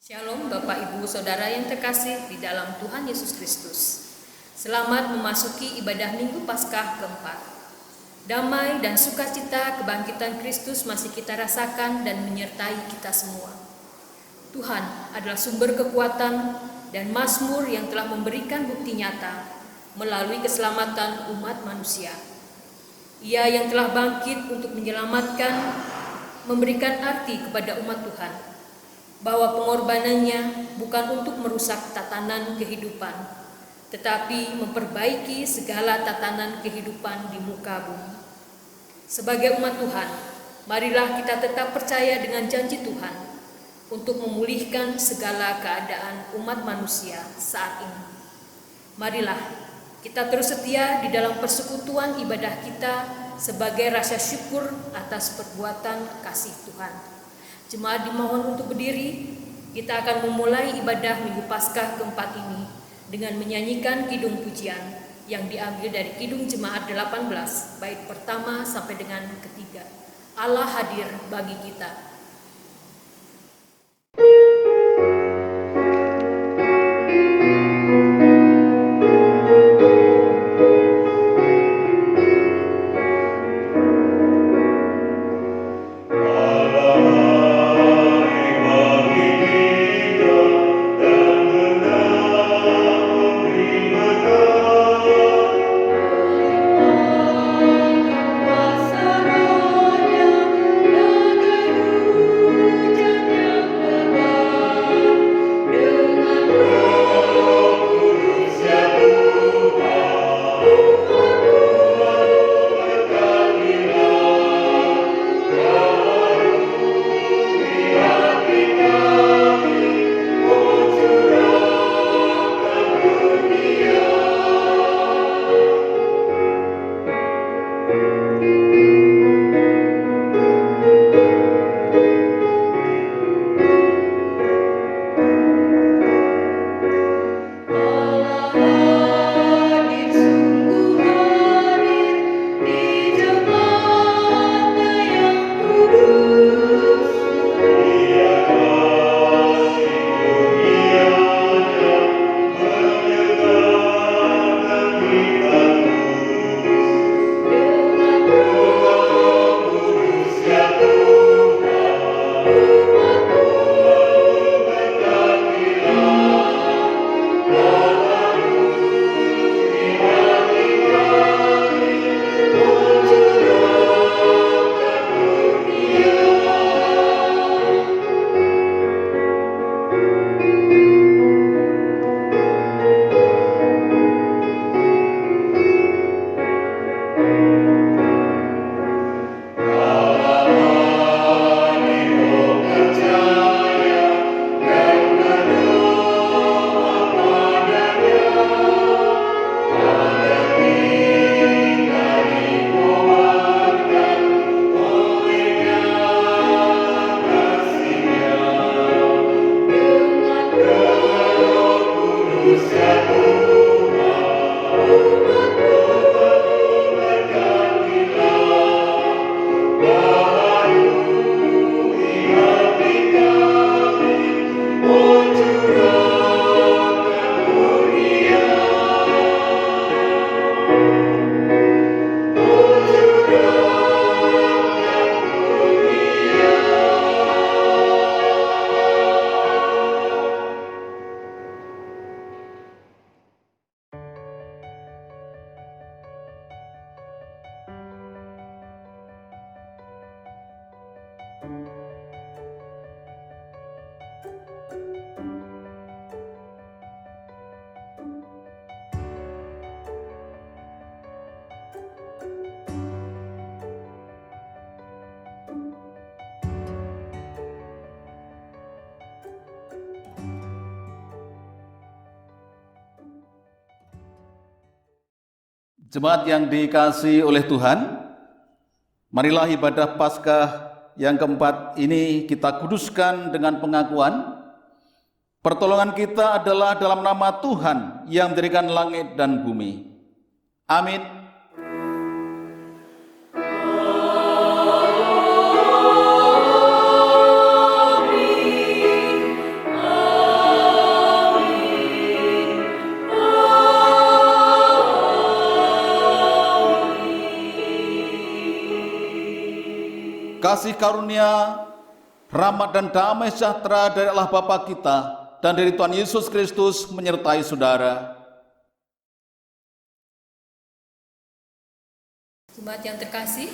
Shalom Bapak Ibu Saudara yang terkasih di dalam Tuhan Yesus Kristus. Selamat memasuki ibadah Minggu Paskah keempat. Damai dan sukacita kebangkitan Kristus masih kita rasakan dan menyertai kita semua. Tuhan adalah sumber kekuatan dan mazmur yang telah memberikan bukti nyata melalui keselamatan umat manusia. Ia yang telah bangkit untuk menyelamatkan, memberikan arti kepada umat Tuhan, bahwa pengorbanannya bukan untuk merusak tatanan kehidupan, tetapi memperbaiki segala tatanan kehidupan di muka bumi. Sebagai umat Tuhan, marilah kita tetap percaya dengan janji Tuhan untuk memulihkan segala keadaan umat manusia saat ini. Marilah kita terus setia di dalam persekutuan ibadah kita sebagai rasa syukur atas perbuatan kasih Tuhan. Jemaat dimohon untuk berdiri. Kita akan memulai ibadah Minggu Paskah keempat ini dengan menyanyikan kidung pujian yang diambil dari Kidung Jemaat 18, bait pertama sampai dengan ketiga. Allah hadir bagi kita. Jemaat yang dikasihi oleh Tuhan, marilah ibadah Paskah yang keempat ini kita kuduskan dengan pengakuan pertolongan kita adalah dalam nama Tuhan yang mendirikan langit dan bumi. Amin. Amin. kasih karunia, rahmat dan damai sejahtera dari Allah Bapa kita dan dari Tuhan Yesus Kristus menyertai saudara. Jemaat yang terkasih,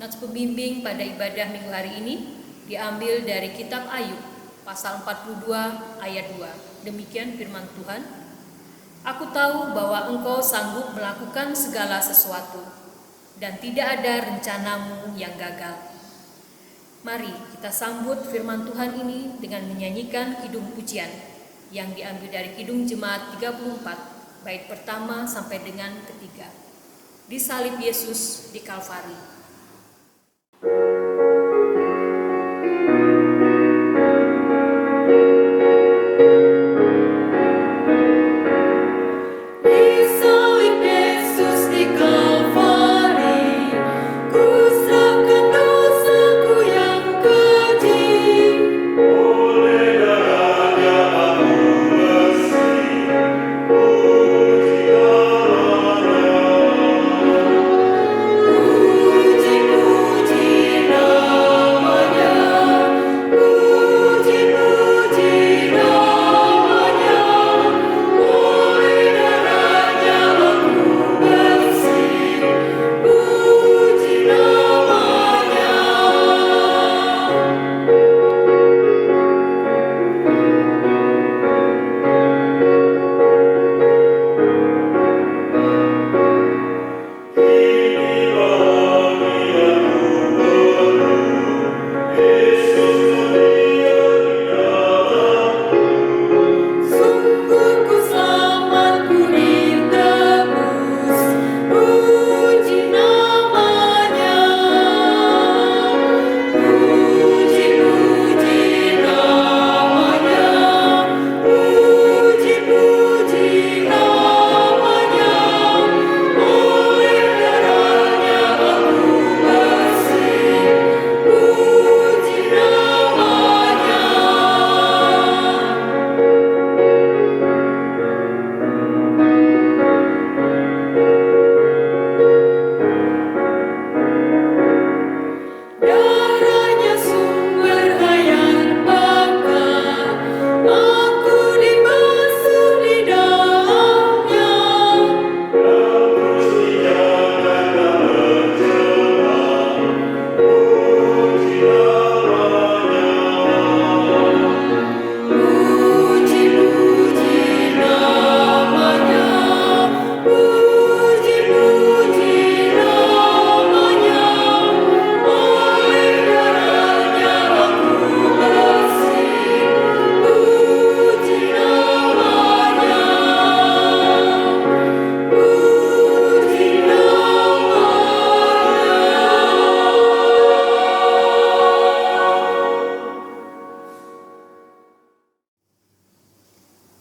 nats pembimbing pada ibadah minggu hari ini diambil dari kitab Ayub, pasal 42 ayat 2. Demikian firman Tuhan. Aku tahu bahwa engkau sanggup melakukan segala sesuatu, dan tidak ada rencanamu yang gagal. Mari kita sambut firman Tuhan ini dengan menyanyikan kidung pujian yang diambil dari Kidung Jemaat 34, bait pertama sampai dengan ketiga. Disalib Yesus di Kalvari.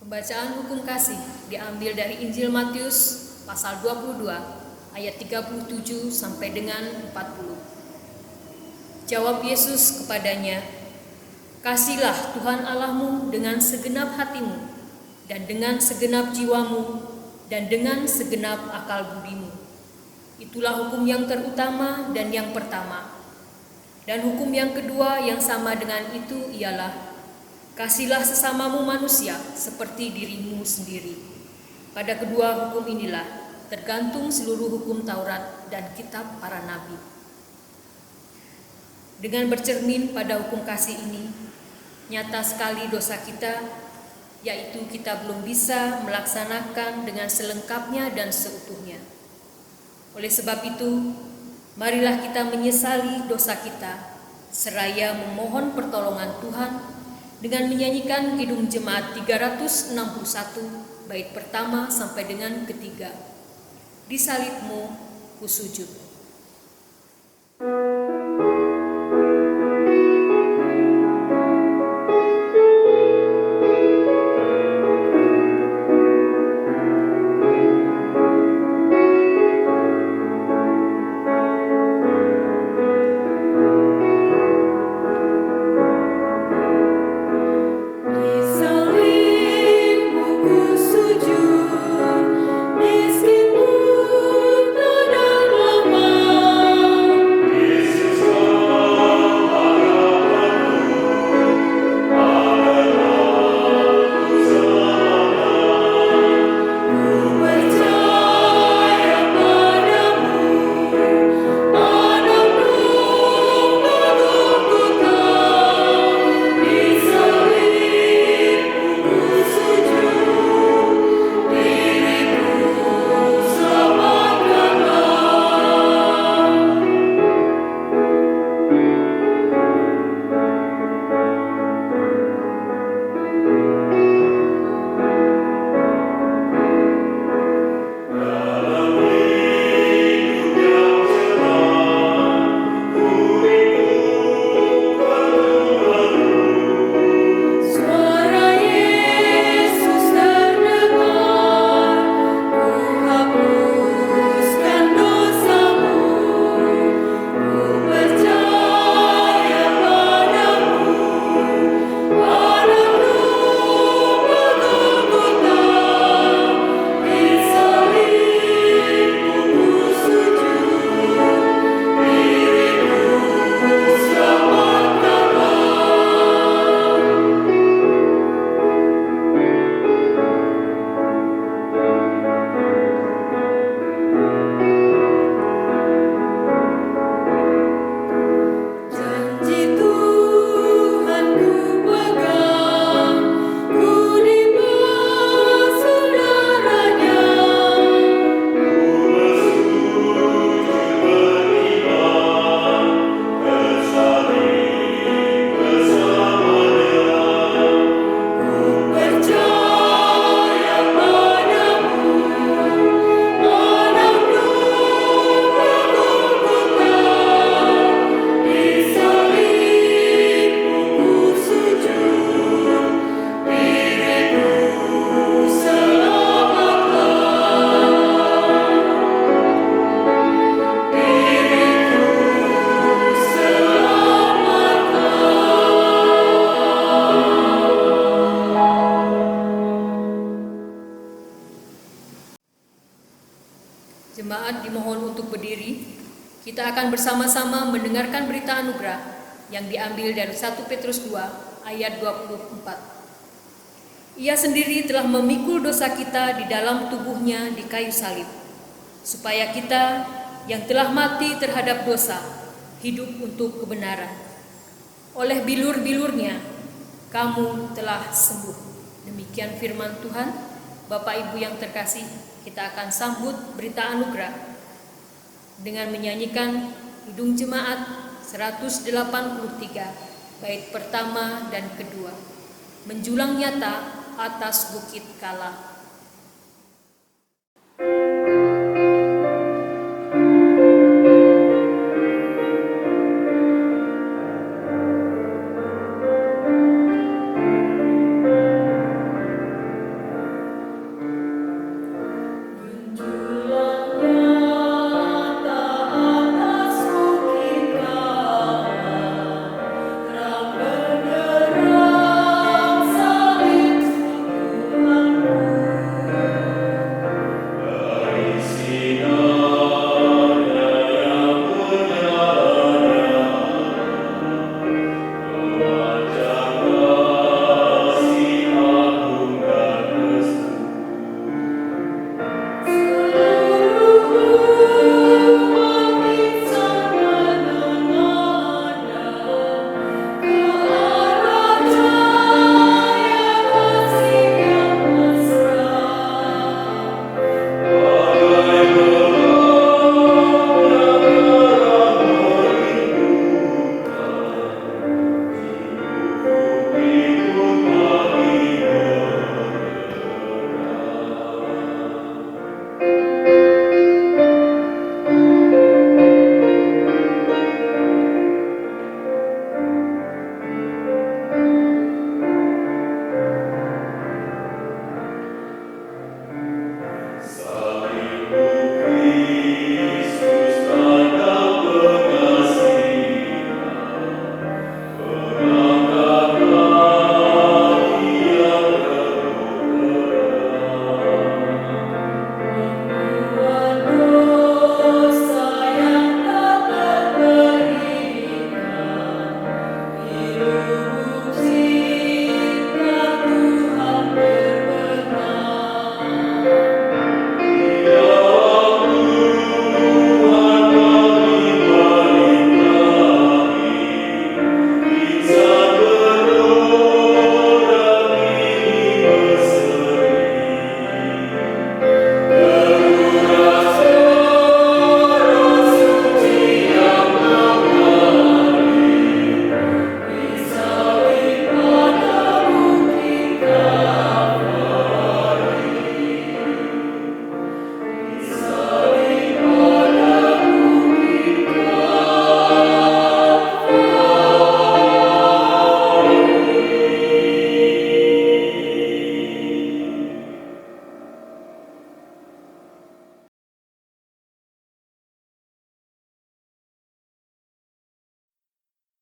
Pembacaan hukum kasih diambil dari Injil Matius pasal 22 ayat 37 sampai dengan 40. Jawab Yesus kepadanya, "Kasihilah Tuhan Allahmu dengan segenap hatimu dan dengan segenap jiwamu dan dengan segenap akal budimu. Itulah hukum yang terutama dan yang pertama. Dan hukum yang kedua yang sama dengan itu ialah, kasihlah sesamamu manusia seperti dirimu sendiri. Pada kedua hukum inilah tergantung seluruh hukum Taurat dan kitab para nabi." Dengan bercermin pada hukum kasih ini, nyata sekali dosa kita, yaitu kita belum bisa melaksanakan dengan selengkapnya dan seutuhnya. Oleh sebab itu, marilah kita menyesali dosa kita, seraya memohon pertolongan Tuhan dengan menyanyikan Kidung Jemaat 361 bait pertama sampai dengan ketiga. Di salibmu ku sujud. Miskin, muda dan lemah, jemaat dimohon untuk berdiri. Kita akan bersama-sama mendengarkan berita anugerah yang diambil dari 1 Petrus 2 ayat 24. Ia sendiri telah memikul dosa kita di dalam tubuhnya di kayu salib, supaya kita yang telah mati terhadap dosa hidup untuk kebenaran. Oleh bilur-bilurnya kamu telah sembuh. Demikian firman Tuhan. Bapak Ibu yang terkasih, kita akan sambut berita anugerah dengan menyanyikan Kidung Jemaat 183 bait pertama dan kedua. Menjulang nyata atas bukit Kala.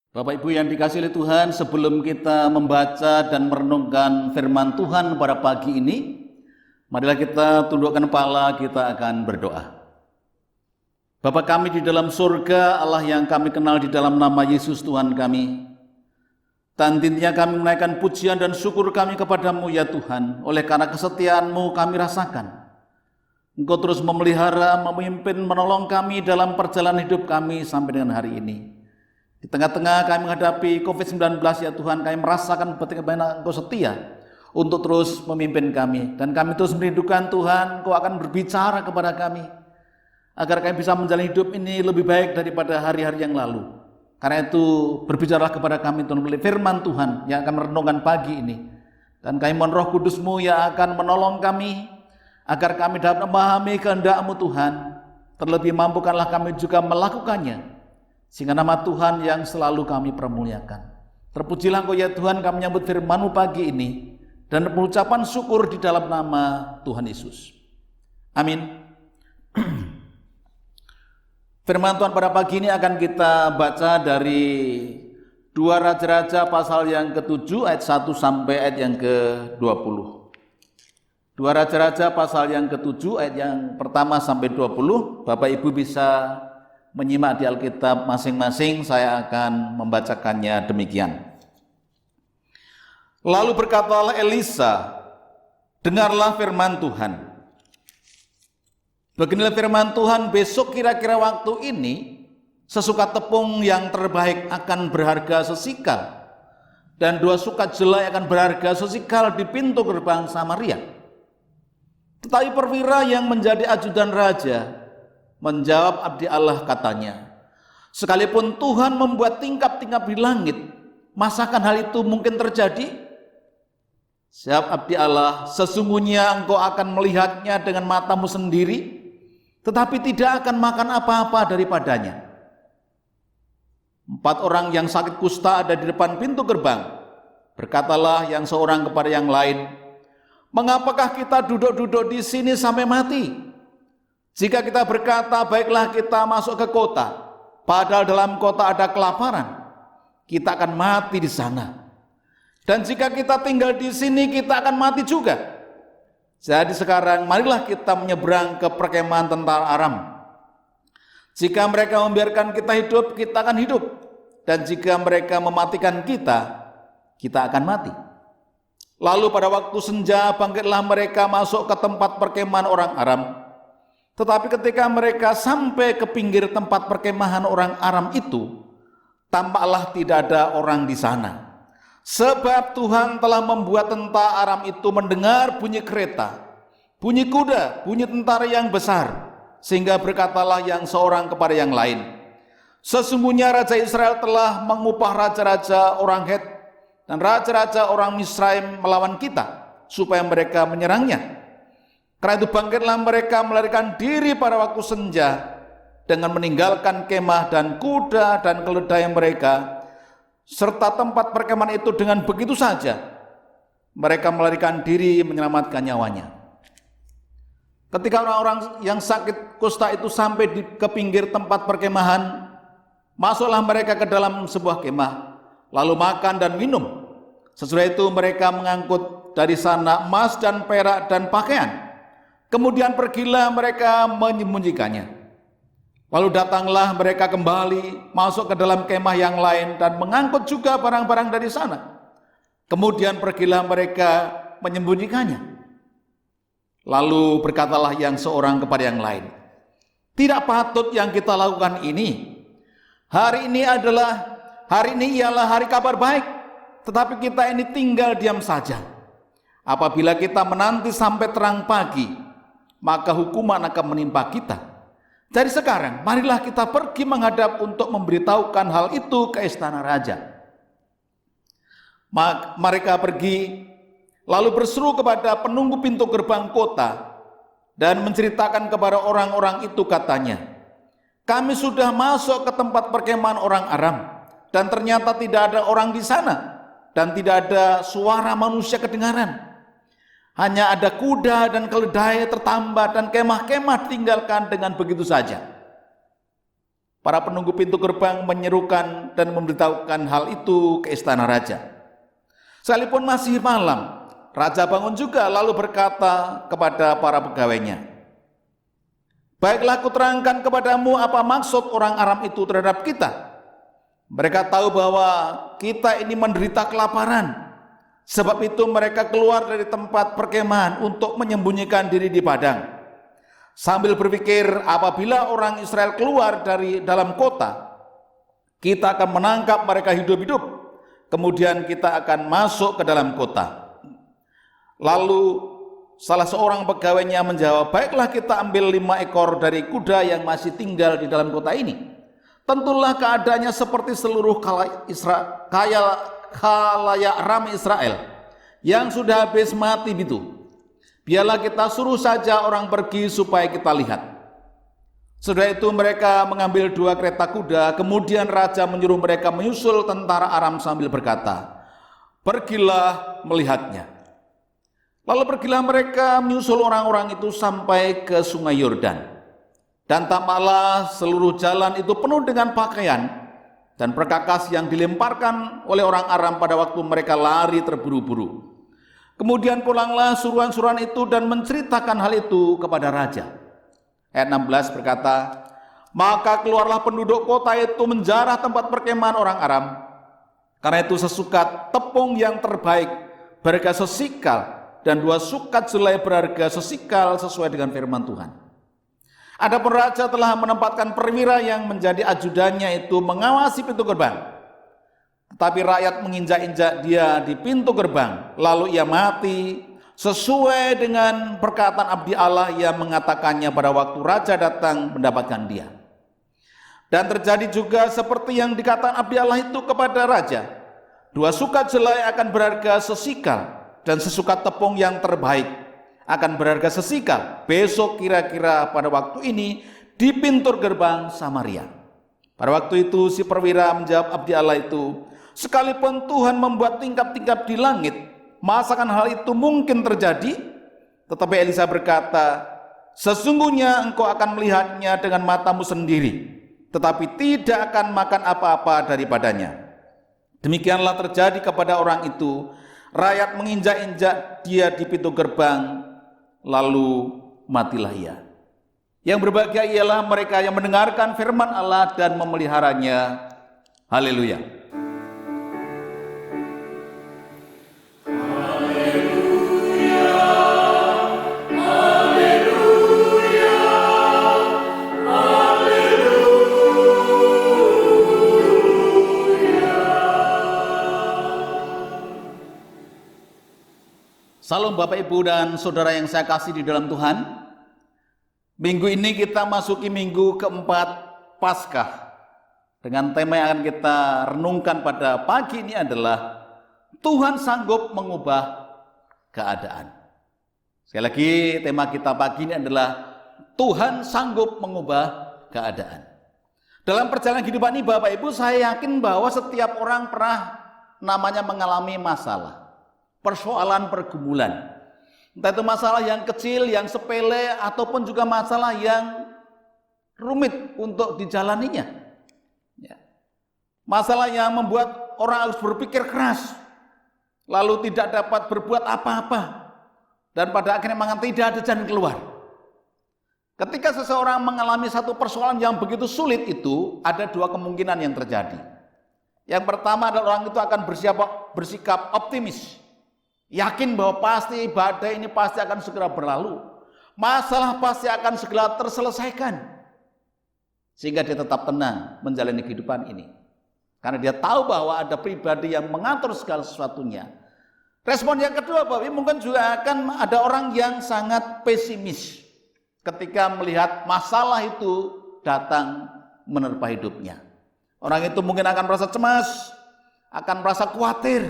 Bapak Ibu yang dikasihi oleh Tuhan, sebelum kita membaca dan merenungkan firman Tuhan pada pagi ini, marilah kita tundukkan kepala, kita akan berdoa. Bapa kami di dalam surga, Allah yang kami kenal di dalam nama Yesus Tuhan kami, tantinya kami menaikkan pujian dan syukur kami kepadamu ya Tuhan. Oleh karena kesetiaan-Mu kami rasakan Engkau terus memelihara, memimpin, menolong kami dalam perjalanan hidup kami sampai dengan hari ini. Di tengah-tengah kami menghadapi COVID-19 ya Tuhan, kami merasakan bagaimana Engkau setia untuk terus memimpin kami. Dan kami terus merindukan Tuhan, Engkau akan berbicara kepada kami, agar kami bisa menjalani hidup ini lebih baik daripada hari-hari yang lalu. Karena itu berbicaralah kepada kami Tuhan melalui firman Tuhan yang akan merenungkan pagi ini. Dan kami mohon Roh Kudus-Mu yang akan menolong kami, agar kami dapat memahami kehendak-Mu Tuhan. Terlebih mampukanlah kami juga melakukannya, sehingga nama Tuhan yang selalu kami permuliakan. Terpujilah Engkau ya Tuhan, kami menyambut firman-Mu pagi ini dan pengucapan syukur di dalam nama Tuhan Yesus. Amin. Firman Tuhan pada pagi ini akan kita baca dari 2 Raja-Raja pasal yang ke-7 ayat 1 sampai ayat yang ke-20. 2 2 Raja-Raja pasal yang ke-7 ayat yang pertama sampai 20. Bapak Ibu bisa menyimak di Alkitab masing-masing, saya akan membacakannya demikian. Lalu berkatalah Elisa, dengarlah firman Tuhan. Beginilah firman Tuhan, besok kira-kira waktu ini, sesukat tepung yang terbaik akan berharga sesikal, dan 2 sukat jelai akan berharga sesikal di pintu gerbang Samaria. Tetapi perwira yang menjadi ajudan raja menjawab abdi Allah, katanya, sekalipun Tuhan membuat tingkap-tingkap di langit, masakan hal itu mungkin terjadi? Siap abdi Allah, sesungguhnya engkau akan melihatnya dengan matamu sendiri, tetapi tidak akan makan apa-apa daripadanya. 4 orang yang sakit kusta ada di depan pintu gerbang. Berkatalah yang seorang kepada yang lain, mengapakah kita duduk-duduk di sini sampai mati? Jika kita berkata, baiklah kita masuk ke kota, padahal dalam kota ada kelaparan, kita akan mati di sana. Dan jika kita tinggal di sini, kita akan mati juga. Jadi sekarang marilah kita menyeberang ke perkemahan tentara Aram. Jika mereka membiarkan kita hidup, kita akan hidup. Dan jika mereka mematikan kita, kita akan mati. Lalu pada waktu senja bangkitlah mereka masuk ke tempat perkemahan orang Aram. Tetapi ketika mereka sampai ke pinggir tempat perkemahan orang Aram itu, tampaklah tidak ada orang di sana. Sebab Tuhan telah membuat tentara Aram itu mendengar bunyi kereta, bunyi kuda, bunyi tentara yang besar, sehingga berkatalah yang seorang kepada yang lain, sesungguhnya Raja Israel telah mengupah raja-raja orang Het dan raja-raja orang Misraim melawan kita, supaya mereka menyerangnya. Karena itu bangkitlah mereka melarikan diri pada waktu senja, dengan meninggalkan kemah dan kuda dan keledai mereka, serta tempat perkemahan itu dengan begitu saja. Mereka melarikan diri menyelamatkan nyawanya. Ketika orang-orang yang sakit kusta itu sampai ke pinggir tempat perkemahan, masuklah mereka ke dalam sebuah kemah, lalu makan dan minum. Sesudah itu mereka mengangkut dari sana emas dan perak dan pakaian. Kemudian pergilah mereka menyembunyikannya. Lalu datanglah mereka kembali masuk ke dalam kemah yang lain dan mengangkut juga barang-barang dari sana. Kemudian pergilah mereka menyembunyikannya. Lalu berkatalah yang seorang kepada yang lain, tidak patut yang kita lakukan ini. Hari ini ialah hari kabar baik. Tetapi kita ini tinggal diam saja. Apabila kita menanti sampai terang pagi, maka hukuman akan menimpa kita. Jadi sekarang, marilah kita pergi menghadap untuk memberitahukan hal itu ke istana raja. Mereka pergi, lalu berseru kepada penunggu pintu gerbang kota, dan menceritakan kepada orang-orang itu, katanya, kami sudah masuk ke tempat perkemahan orang Aram, dan ternyata tidak ada orang di sana. Dan tidak ada suara manusia kedengaran. Hanya ada kuda dan keledai tertambat dan kemah-kemah ditinggalkan dengan begitu saja. Para penunggu pintu gerbang menyerukan dan memberitahukan hal itu ke istana raja. Sekalipun masih malam, raja bangun juga lalu berkata kepada para pegawainya, baiklah kuterangkan kepadamu apa maksud orang Aram itu terhadap kita. Mereka tahu bahwa kita ini menderita kelaparan. Sebab itu mereka keluar dari tempat perkemahan untuk menyembunyikan diri di padang. Sambil berpikir, apabila orang Israel keluar dari dalam kota, kita akan menangkap mereka hidup-hidup. Kemudian kita akan masuk ke dalam kota. Lalu salah seorang pegawainya menjawab, baiklah kita ambil 5 ekor dari kuda yang masih tinggal di dalam kota ini. Tentulah keadaannya seperti seluruh khalayak ramai Israel yang sudah habis mati itu. Biarlah kita suruh saja orang pergi supaya kita lihat. Setelah itu mereka mengambil 2 kereta kuda. Kemudian raja menyuruh mereka menyusul tentara Aram sambil berkata, pergilah melihatnya. Lalu pergilah mereka menyusul orang-orang itu sampai ke sungai Yordan. Dan tampaklah seluruh jalan itu penuh dengan pakaian dan perkakas yang dilemparkan oleh orang Aram pada waktu mereka lari terburu-buru. Kemudian pulanglah suruhan-suruhan itu dan menceritakan hal itu kepada raja. Ayat 16 berkata, maka keluarlah penduduk kota itu menjarah tempat perkemahan orang Aram. Karena itu sesukat tepung yang terbaik berharga sesikal dan 2 sukat jelai berharga sesikal sesuai dengan firman Tuhan. Adapun raja telah menempatkan perwira yang menjadi ajudannya itu mengawasi pintu gerbang. Tetapi rakyat menginjak-injak dia di pintu gerbang, lalu ia mati sesuai dengan perkataan abdi Allah yang mengatakannya pada waktu raja datang mendapatkan dia. Dan terjadi juga seperti yang dikatakan abdi Allah itu kepada raja, 2 sukat jelai akan berharga sesikal dan sesukat tepung yang terbaik akan berharga sesikal besok kira-kira pada waktu ini di pintu gerbang Samaria. Pada waktu itu si perwira menjawab abdi Allah itu, sekalipun Tuhan membuat tingkap-tingkap di langit, masakan hal itu mungkin terjadi? Tetapi Elisa berkata, sesungguhnya engkau akan melihatnya dengan matamu sendiri, tetapi tidak akan makan apa-apa daripadanya. Demikianlah terjadi kepada orang itu. Rakyat menginjak-injak dia di pintu gerbang, lalu matilah ia. Yang berbahagia ialah mereka yang mendengarkan firman Allah dan memeliharanya. Haleluya. Salam Bapak Ibu dan Saudara yang saya kasih di dalam Tuhan. Minggu ini kita masuki minggu keempat Paskah. Dengan tema yang akan kita renungkan pada pagi ini adalah Tuhan sanggup mengubah keadaan. Sekali lagi tema kita pagi ini adalah Tuhan sanggup mengubah keadaan. Dalam perjalanan kehidupan ini Bapak Ibu, saya yakin bahwa setiap orang pernah namanya mengalami masalah. Persoalan pergumulan, entah itu masalah yang kecil, yang sepele, ataupun juga masalah yang rumit untuk dijalaninya. Masalah yang membuat orang harus berpikir keras, lalu tidak dapat berbuat apa-apa, dan pada akhirnya memang tidak ada jalan keluar. Ketika seseorang mengalami satu persoalan yang begitu sulit itu, ada 2 kemungkinan yang terjadi. Yang pertama adalah orang itu akan bersikap optimis, yakin bahwa pasti badai ini pasti akan segera berlalu, masalah pasti akan segera terselesaikan, sehingga dia tetap tenang menjalani kehidupan ini, karena dia tahu bahwa ada pribadi yang mengatur segala sesuatunya. Respon yang kedua Bapak, mungkin juga akan ada orang yang sangat pesimis ketika melihat masalah itu datang menerpa hidupnya. Orang itu mungkin akan merasa cemas, akan merasa khawatir,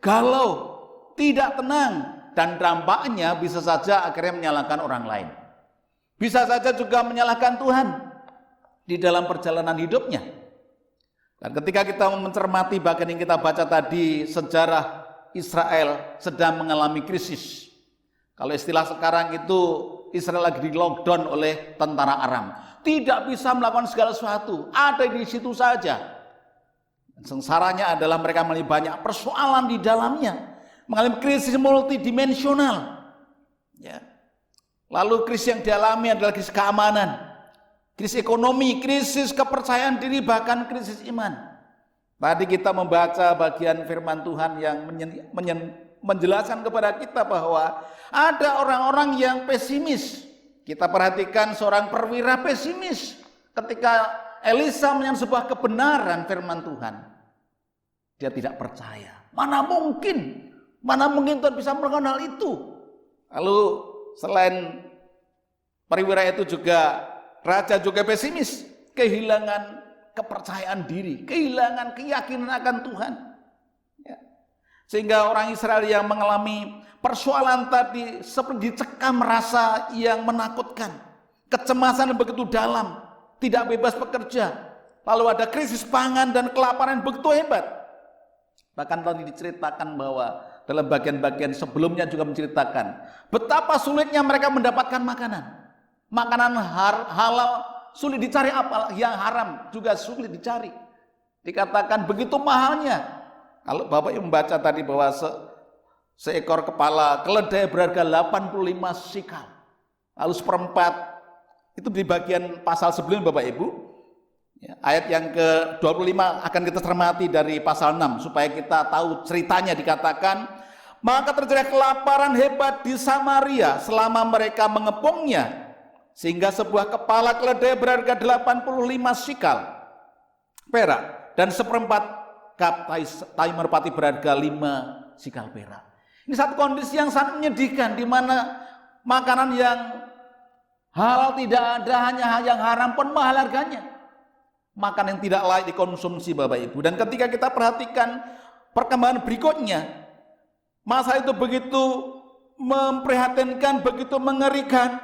galau, tidak tenang, dan dampaknya bisa saja akhirnya menyalahkan orang lain. Bisa saja juga menyalahkan Tuhan di dalam perjalanan hidupnya. Dan ketika kita mencermati bagian yang kita baca tadi, sejarah Israel sedang mengalami krisis. Kalau istilah sekarang itu Israel lagi di lockdown oleh tentara Aram. Tidak bisa melakukan segala sesuatu, ada di situ saja. Sengsaranya adalah mereka memiliki banyak persoalan di dalamnya, mengalami krisis multidimensional. Ya. Lalu krisis yang dialami adalah krisis keamanan, krisis ekonomi, krisis kepercayaan diri, bahkan krisis iman. Tadi kita membaca bagian firman Tuhan yang menjelaskan kepada kita bahwa ada orang-orang yang pesimis. Kita perhatikan seorang perwira pesimis ketika Elisa menyampaikan sebuah kebenaran firman Tuhan. Dia tidak percaya. Mana mungkin Tuhan bisa melakukan hal itu. Lalu selain perwira itu juga raja juga pesimis, kehilangan kepercayaan diri, kehilangan keyakinan akan Tuhan. Ya. Sehingga orang Israel yang mengalami persoalan tadi seperti dicekam rasa yang menakutkan, kecemasan yang begitu dalam, tidak bebas bekerja. Lalu ada krisis pangan dan kelaparan yang begitu hebat. Bahkan tadi diceritakan bahwa dalam bagian-bagian sebelumnya juga menceritakan betapa sulitnya mereka mendapatkan makanan. Makanan halal sulit dicari, apalagi yang haram juga sulit dicari. Dikatakan begitu mahalnya. Kalau Bapak membaca tadi bahwa seekor kepala keledai berharga 85 sikal. Lalu seperempat, itu di bagian pasal sebelumnya Bapak Ibu. Ya, ayat yang ke-25 akan kita cermati dari pasal 6 supaya kita tahu ceritanya. Dikatakan, maka terjadi kelaparan hebat di Samaria selama mereka mengepungnya, sehingga sebuah kepala keledai berharga 85 sikal perak dan seperempat kap tai merpati berharga 5 sikal perak. Ini satu kondisi yang sangat menyedihkan, di mana makanan yang halal tidak ada, hanya yang haram pun mahal harganya. Makanan yang tidak layak dikonsumsi Bapak Ibu. Dan ketika kita perhatikan perkembangan berikutnya, masa itu begitu memprihatinkan, begitu mengerikan,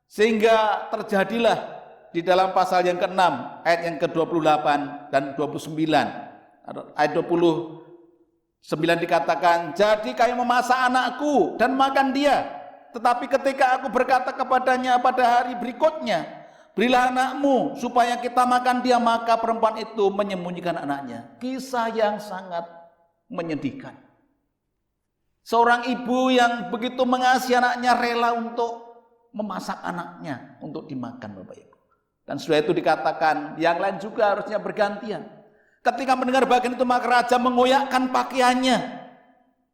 sehingga terjadilah di dalam pasal yang ke-6 ayat yang ke-28 dan 29. Ayat 29 dikatakan, jadi kamu memasak anakku dan makan dia, tetapi ketika aku berkata kepadanya pada hari berikutnya, berilah anakmu supaya kita makan dia, maka perempuan itu menyembunyikan anaknya. Kisah yang sangat menyedihkan. Seorang ibu yang begitu mengasihi anaknya rela untuk memasak anaknya untuk dimakan Bapak Ibu. Dan setelah itu dikatakan yang lain juga harusnya bergantian. Ketika mendengar bagian itu maka raja mengoyakkan pakaiannya.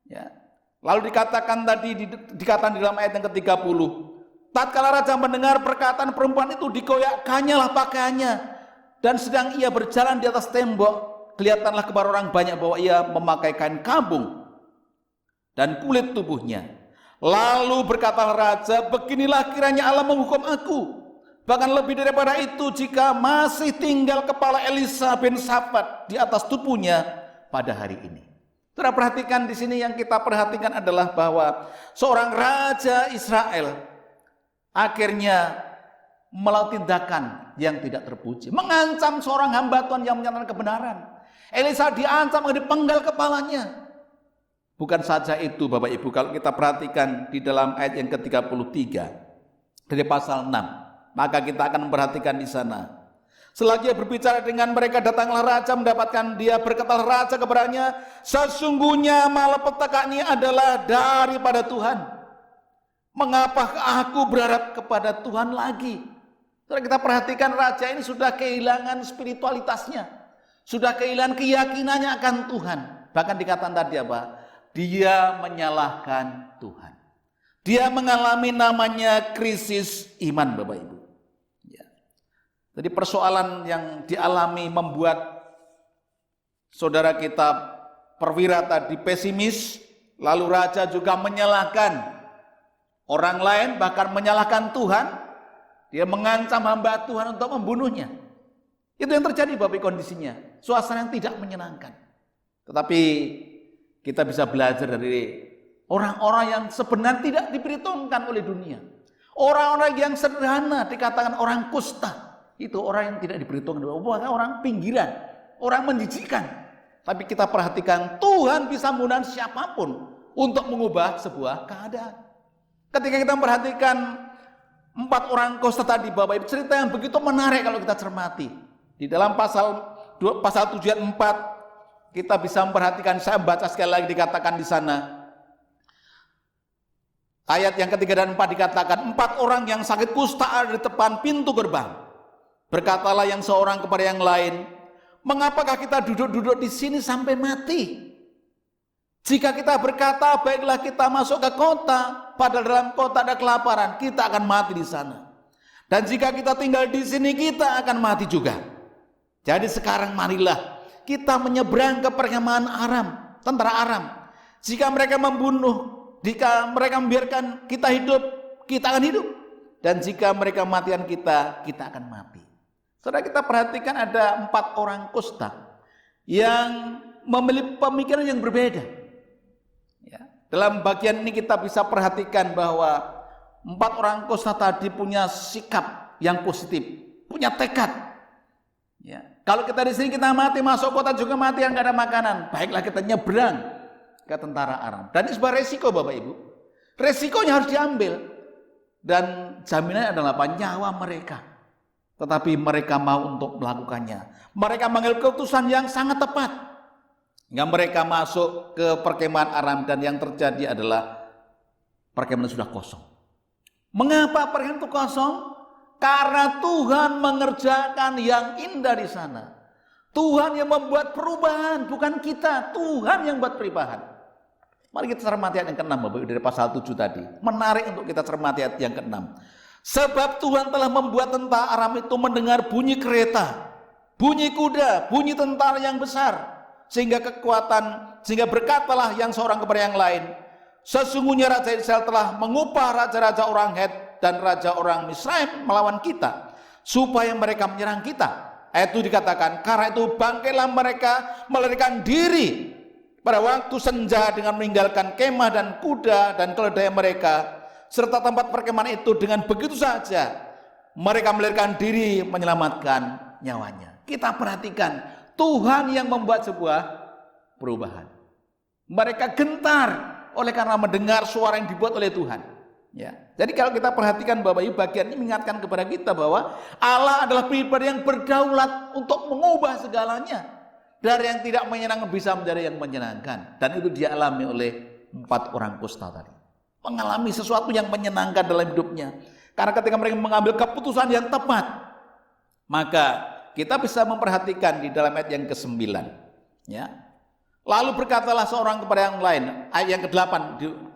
Ya. Lalu dikatakan dikatakan di dalam ayat yang ke-30, tatkala raja mendengar perkataan perempuan itu, dikoyakkannya lah pakaiannya, dan sedang ia berjalan di atas tembok, kelihatanlah kepada orang banyak bahwa ia memakai kain kabung dan kulit tubuhnya. Lalu berkatalah raja, beginilah kiranya Allah menghukum aku, bahkan lebih daripada itu, jika masih tinggal kepala Elisa bin Safat di atas tubuhnya pada hari ini. Saudara perhatikan di sini, yang kita perhatikan adalah bahwa seorang raja Israel akhirnya melakukan tindakan yang tidak terpuji, mengancam seorang hamba Tuhan yang menyatakan kebenaran. Elisa diancam akan dipenggal kepalanya. Bukan saja itu Bapak Ibu, kalau kita perhatikan di dalam ayat yang ke-33 dari pasal 6, maka kita akan memperhatikan di sana. Selagi ia berbicara dengan mereka, datanglah raja mendapatkan dia. Berkatalah raja kepadanya, sesungguhnya malapetaka ini adalah daripada Tuhan. Mengapa aku berharap kepada Tuhan lagi? Setelah kita perhatikan, raja ini sudah kehilangan spiritualitasnya, sudah kehilangan keyakinannya akan Tuhan. Bahkan dikatakan tadi apa? Dia menyalahkan Tuhan. Dia mengalami namanya krisis iman Bapak Ibu. Jadi persoalan yang dialami membuat saudara kita perwira tadi pesimis, lalu raja juga menyalahkan orang lain, bahkan menyalahkan Tuhan. Dia mengancam hamba Tuhan untuk membunuhnya. Itu yang terjadi Bapak kondisinya, suasana yang tidak menyenangkan. Tetapi kita bisa belajar dari orang-orang yang sebenarnya tidak diperhitungkan oleh dunia. Orang-orang yang sederhana, dikatakan orang kusta. Itu orang yang tidak diperhitungkan, orang pinggiran, orang menjijikkan. Tapi kita perhatikan, Tuhan bisa menggunakan siapapun untuk mengubah sebuah keadaan. Ketika kita memperhatikan 4 orang kusta tadi Bapak Ibu, cerita yang begitu menarik kalau kita cermati. Di dalam pasal 7 ayat 4 kita bisa memperhatikan, saya baca sekali lagi, dikatakan di sana. Ayat yang ketiga dan 4 dikatakan, 4 orang yang sakit kusta ada di depan pintu gerbang. Berkatalah yang seorang kepada yang lain, mengapakah kita duduk-duduk di sini sampai mati? Jika kita berkata, baiklah kita masuk ke kota, padahal dalam kota ada kelaparan, kita akan mati di sana. Dan jika kita tinggal di sini, kita akan mati juga. Jadi sekarang marilah kita menyeberang ke perkemahan Aram, tentara Aram. Jika mereka membunuh, jika mereka membiarkan kita hidup, kita akan hidup. Dan jika mereka matikan kita, kita akan mati. Saudara, kita perhatikan ada 4 orang kusta yang memiliki pemikiran yang berbeda. Ya. Dalam bagian ini kita bisa perhatikan bahwa 4 orang kusta tadi punya sikap yang positif, punya tekad. Ya. Kalau kita di sini kita mati, masuk kota juga mati yang gak ada makanan, baiklah kita nyebrang ke tentara Aram. Dan ini sebuah resiko Bapak Ibu. Resikonya harus diambil. Dan jaminannya adalah nyawa mereka. Tetapi mereka mau untuk melakukannya. Mereka mengambil keputusan yang sangat tepat. Hingga mereka masuk ke perkemahan Aram dan yang terjadi adalah perkemahan sudah kosong. Mengapa perkemahan itu kosong? Karena Tuhan mengerjakan yang indah di sana. Tuhan yang membuat perubahan, bukan kita. Tuhan yang buat perubahan. Mari kita cermati ayat yang ke-6 Bapak Ibu dari pasal 7 tadi. Menarik untuk kita cermati ayat yang ke-6. Sebab Tuhan telah membuat tentara Aram itu mendengar bunyi kereta, bunyi kuda, bunyi tentara yang besar. Sehingga berkatalah yang seorang kepada yang lain, sesungguhnya Raja Israel telah mengupah raja-raja orang Het dan raja orang Misraim melawan kita, supaya mereka menyerang kita. Ayat itu dikatakan, karena itu bangkitlah mereka melarikan diri pada waktu senja dengan meninggalkan kemah dan kuda dan keledai mereka, serta tempat perkemahan itu. Dengan begitu saja mereka melarikan diri menyelamatkan nyawanya. Kita perhatikan, Tuhan yang membuat sebuah perubahan. Mereka gentar oleh karena mendengar suara yang dibuat oleh Tuhan. Ya. Jadi kalau kita perhatikan Bapak Ibu, bagian ini mengingatkan kepada kita bahwa Allah adalah pribadi yang berdaulat untuk mengubah segalanya. Dari yang tidak menyenangkan bisa menjadi yang menyenangkan. Dan itu dialami oleh 4 orang kusta tadi. Mengalami sesuatu yang menyenangkan dalam hidupnya. Karena ketika mereka mengambil keputusan yang tepat, maka kita bisa memperhatikan di dalam ayat yang ke-9. Ya. Lalu berkatalah seorang kepada yang lain, ayat yang ke-8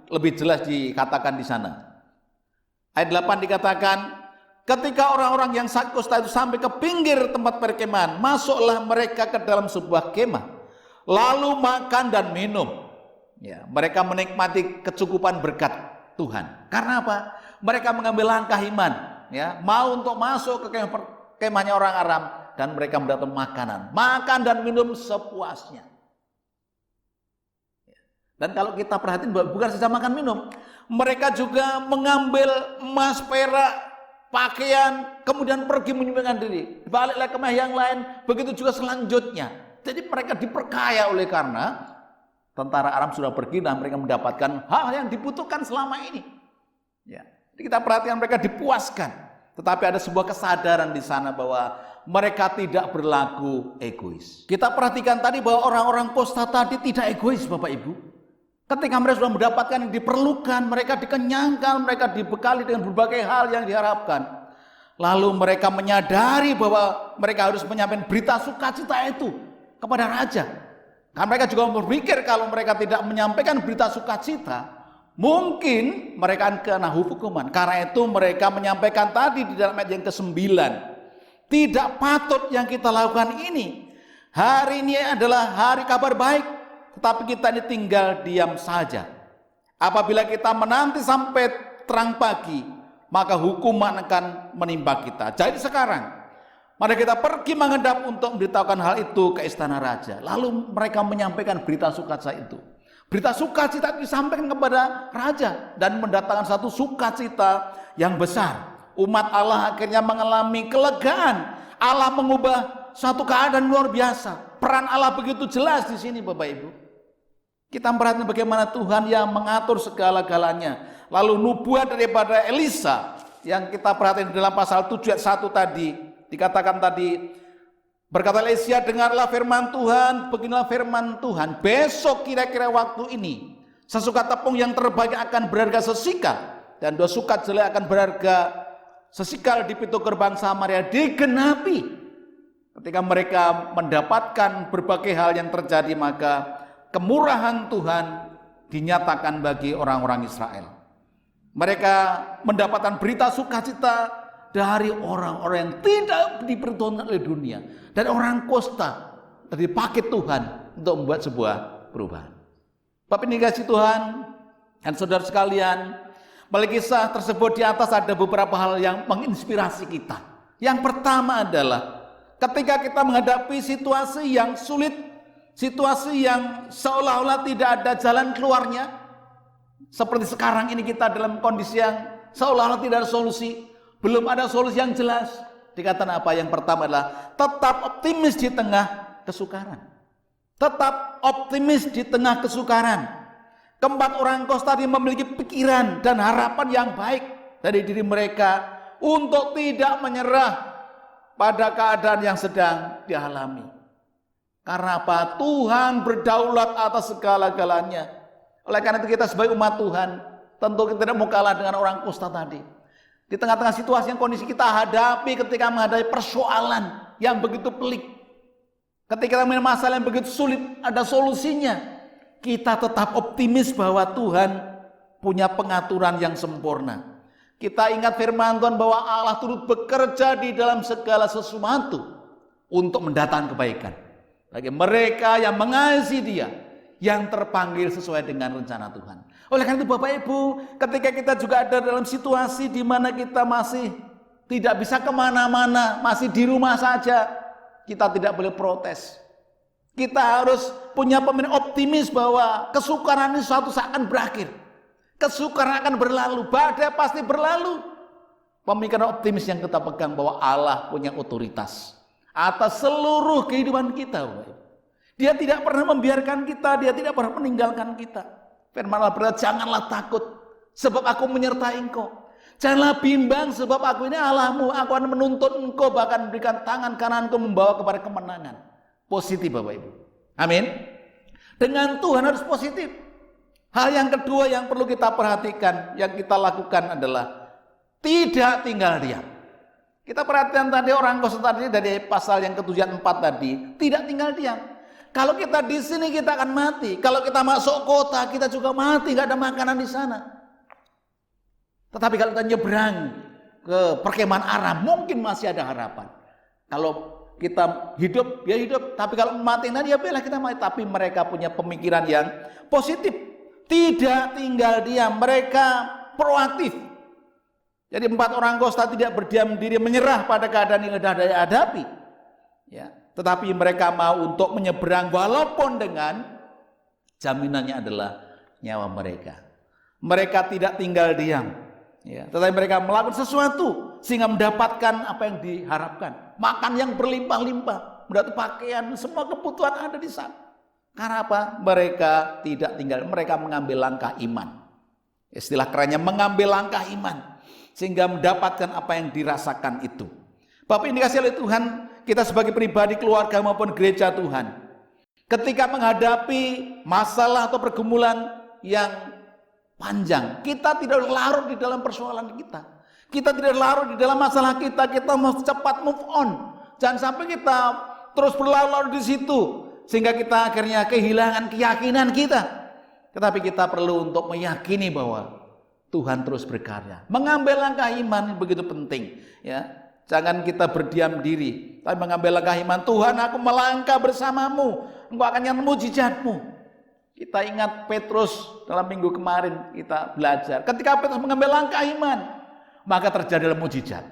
lebih jelas dikatakan di sana. Ayat 8 dikatakan, ketika orang-orang yang sakit kusta itu sampai ke pinggir tempat perkemahan, masuklah mereka ke dalam sebuah kemah, lalu makan dan minum. Ya, mereka menikmati kecukupan berkat Tuhan. Karena apa? Mereka mengambil langkah iman, ya, mau untuk masuk ke kemahnya orang Aram, dan mereka mendapat makanan, makan dan minum sepuasnya. Dan kalau kita perhatiin, bukan saja makan minum, mereka juga mengambil emas, perak, pakaian, kemudian pergi menyembunyikan diri. Baliklah ke kemah yang lain, begitu juga selanjutnya. Jadi mereka diperkaya oleh karena tentara Aram sudah pergi dan mereka mendapatkan hal yang dibutuhkan selama ini. Ya. Jadi kita perhatikan mereka dipuaskan, tetapi ada sebuah kesadaran di sana bahwa mereka tidak berlaku egois. Kita perhatikan tadi bahwa orang-orang kusta tadi tidak egois Bapak Ibu. Ketika mereka sudah mendapatkan yang diperlukan, mereka dikenyangkan, mereka dibekali dengan berbagai hal yang diharapkan. Lalu mereka menyadari bahwa mereka harus menyampaikan berita sukacita itu kepada raja. Karena mereka juga berpikir kalau mereka tidak menyampaikan berita sukacita, mungkin mereka akan kena hukuman. Karena itu mereka menyampaikan tadi di dalam ayat yang ke-9. Tidak patut yang kita lakukan ini. Hari ini adalah hari kabar baik, tetapi kita ini tinggal diam saja. Apabila kita menanti sampai terang pagi, maka hukuman akan menimpa kita. Jadi sekarang, mari kita pergi menghadap untuk memberitahukan hal itu ke istana raja. Lalu mereka menyampaikan berita sukacita itu. Berita sukacita disampaikan kepada raja dan mendatangkan satu sukacita yang besar. Umat Allah akhirnya mengalami kelegaan. Allah mengubah satu keadaan luar biasa. Peran Allah begitu jelas di sini Bapak Ibu. Kita perhatikan bagaimana Tuhan yang mengatur segala-galanya. Lalu nubuat daripada Elisa yang kita perhatikan dalam pasal 7 ayat 1 tadi. Dikatakan tadi, berkata Elisa, dengarlah firman Tuhan, beginilah firman Tuhan. Besok kira-kira waktu ini, sesukat tepung yang terbaik akan berharga sesikal. Dan 2 sukat jelai akan berharga sesikal di pintu gerbang Samaria digenapi. Ketika mereka mendapatkan berbagai hal yang terjadi, maka kemurahan Tuhan dinyatakan bagi orang-orang Israel. Mereka mendapatkan berita sukacita dari orang-orang yang tidak diperhitungkan oleh dunia. Dan orang kusta dipakai Tuhan untuk membuat sebuah perubahan. Bapak ini kasih Tuhan dan saudara sekalian, melalui kisah tersebut di atas ada beberapa hal yang menginspirasi kita. Yang pertama adalah ketika kita menghadapi situasi yang sulit, situasi yang seolah-olah tidak ada jalan keluarnya, seperti sekarang ini kita dalam kondisi yang seolah-olah tidak ada solusi, belum ada solusi yang jelas. Dikatakan apa? Yang pertama adalah tetap optimis di tengah kesukaran. Tetap optimis di tengah kesukaran. Keempat orang kusta tadi memiliki pikiran dan harapan yang baik dari diri mereka untuk tidak menyerah pada keadaan yang sedang dialami. Karena apa? Tuhan berdaulat atas segala-galanya. Oleh karena itu kita sebagai umat Tuhan, tentu kita tidak mau kalah dengan orang kusta tadi. Di tengah-tengah situasi yang kondisi kita hadapi ketika menghadapi persoalan yang begitu pelik. Ketika kita menghadapi masalah yang begitu sulit, ada solusinya. Kita tetap optimis bahwa Tuhan punya pengaturan yang sempurna. Kita ingat firman Tuhan bahwa Allah turut bekerja di dalam segala sesuatu untuk mendatangkan kebaikan bagi mereka yang mengasihi Dia, yang terpanggil sesuai dengan rencana Tuhan. Oleh karena itu Bapak Ibu, ketika kita juga ada dalam situasi di mana kita masih tidak bisa kemana-mana, masih di rumah saja, kita tidak boleh protes. Kita harus punya pemikiran optimis bahwa kesukaran ini suatu saat akan berakhir. Kesukaran akan berlalu, badai pasti berlalu. Pemikiran optimis yang kita pegang bahwa Allah punya otoritas atas seluruh kehidupan kita. Dia tidak pernah membiarkan kita, Dia tidak pernah meninggalkan kita. Firman Allah berkata, janganlah takut sebab aku menyertai engkau. Janganlah bimbang sebab aku ini Allahmu, aku akan menuntun engkau, bahkan memberikan tangan kananku membawa kepada kemenangan. Positif Bapak Ibu. Amin. Dengan Tuhan harus positif. Hal yang kedua yang perlu kita perhatikan, yang kita lakukan adalah tidak tinggal diam. Kita perhatikan tadi orang Kosta tadi dari pasal yang ke-74 tadi, tidak tinggal diam. Kalau kita di sini kita akan mati. Kalau kita masuk kota kita juga mati, nggak ada makanan di sana. Tetapi kalau kita nyebrang ke perkemahan Aram, mungkin masih ada harapan. Kalau kita hidup, ya hidup. Tapi kalau mati, nah ya biarlah kita mati. Tapi mereka punya pemikiran yang positif. Tidak tinggal diam, mereka proaktif. Jadi 4 orang Kosta tidak berdiam diri menyerah pada keadaan yang sudah dihadapi. Ya, tetapi mereka mau untuk menyeberang walaupun dengan jaminannya adalah nyawa mereka. Mereka tidak tinggal diam. Ya, tetapi mereka melakukan sesuatu sehingga mendapatkan apa yang diharapkan. Makan yang berlimpah-limpah, mendapat pakaian, semua kebutuhan ada di sana. Karena apa? Mereka tidak tinggal, mereka mengambil langkah iman. Istilah kerennya mengambil langkah iman sehingga mendapatkan apa yang dirasakan itu. Bapak ini dikasih oleh Tuhan, kita sebagai pribadi, keluarga maupun gereja Tuhan, ketika menghadapi masalah atau pergumulan yang panjang, kita tidak larut di dalam persoalan kita. Kita tidak larut di dalam masalah kita, kita mau cepat move on. Jangan sampai kita terus berlarut di situ sehingga kita akhirnya kehilangan keyakinan kita. Tetapi kita perlu untuk meyakini bahwa Tuhan terus berkarya. Mengambil langkah iman begitu penting, ya. Jangan kita berdiam diri, tapi mengambil langkah iman. Tuhan, aku melangkah bersamamu, engkau akan nyata mujizatmu. Kita ingat Petrus dalam minggu kemarin kita belajar. Ketika Petrus mengambil langkah iman, maka terjadilah mujizat.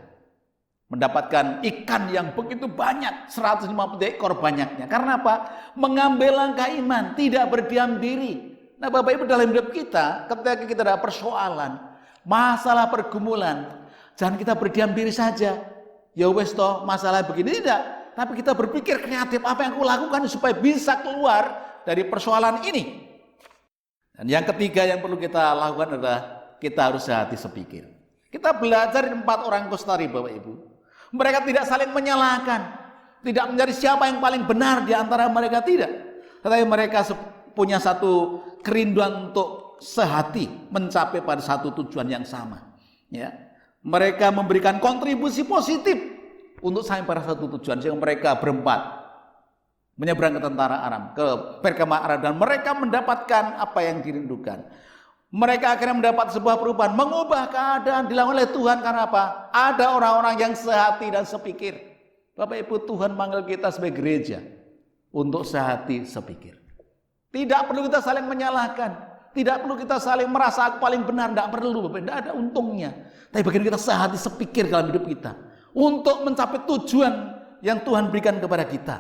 Mendapatkan ikan yang begitu banyak, 150 ekor banyaknya. Karena apa? Mengambil langkah iman, tidak berdiam diri. Nah Bapak Ibu, dalam hidup kita, ketika kita ada persoalan, masalah pergumulan, jangan kita berdiam diri saja. Ya wes toh, masalah begini, tidak. Tapi kita berpikir kreatif, apa yang aku lakukan supaya bisa keluar dari persoalan ini. Dan yang ketiga yang perlu kita lakukan adalah kita harus hati sepikir. Kita belajar dari 4 orang Kostari Bapak Ibu. Mereka tidak saling menyalahkan, tidak mencari siapa yang paling benar di antara mereka, tidak. Tetapi mereka punya satu kerinduan untuk sehati mencapai pada satu tujuan yang sama. Ya, mereka memberikan kontribusi positif untuk sampai pada satu tujuan, sehingga mereka berempat menyeberang ke tentara Aram, ke perkemahan Aram, dan mereka mendapatkan apa yang dirindukan. Mereka akhirnya mendapat sebuah perubahan, mengubah keadaan dilakukan oleh Tuhan. Karena apa? Ada orang-orang yang sehati dan sepikir. Bapak Ibu, Tuhan manggil kita sebagai gereja untuk sehati sepikir. Tidak perlu kita saling menyalahkan, tidak perlu kita saling merasa aku paling benar, tidak perlu Bapak, tidak ada untungnya. Tapi bagaimana kita sehati sepikir dalam hidup kita untuk mencapai tujuan yang Tuhan berikan kepada kita.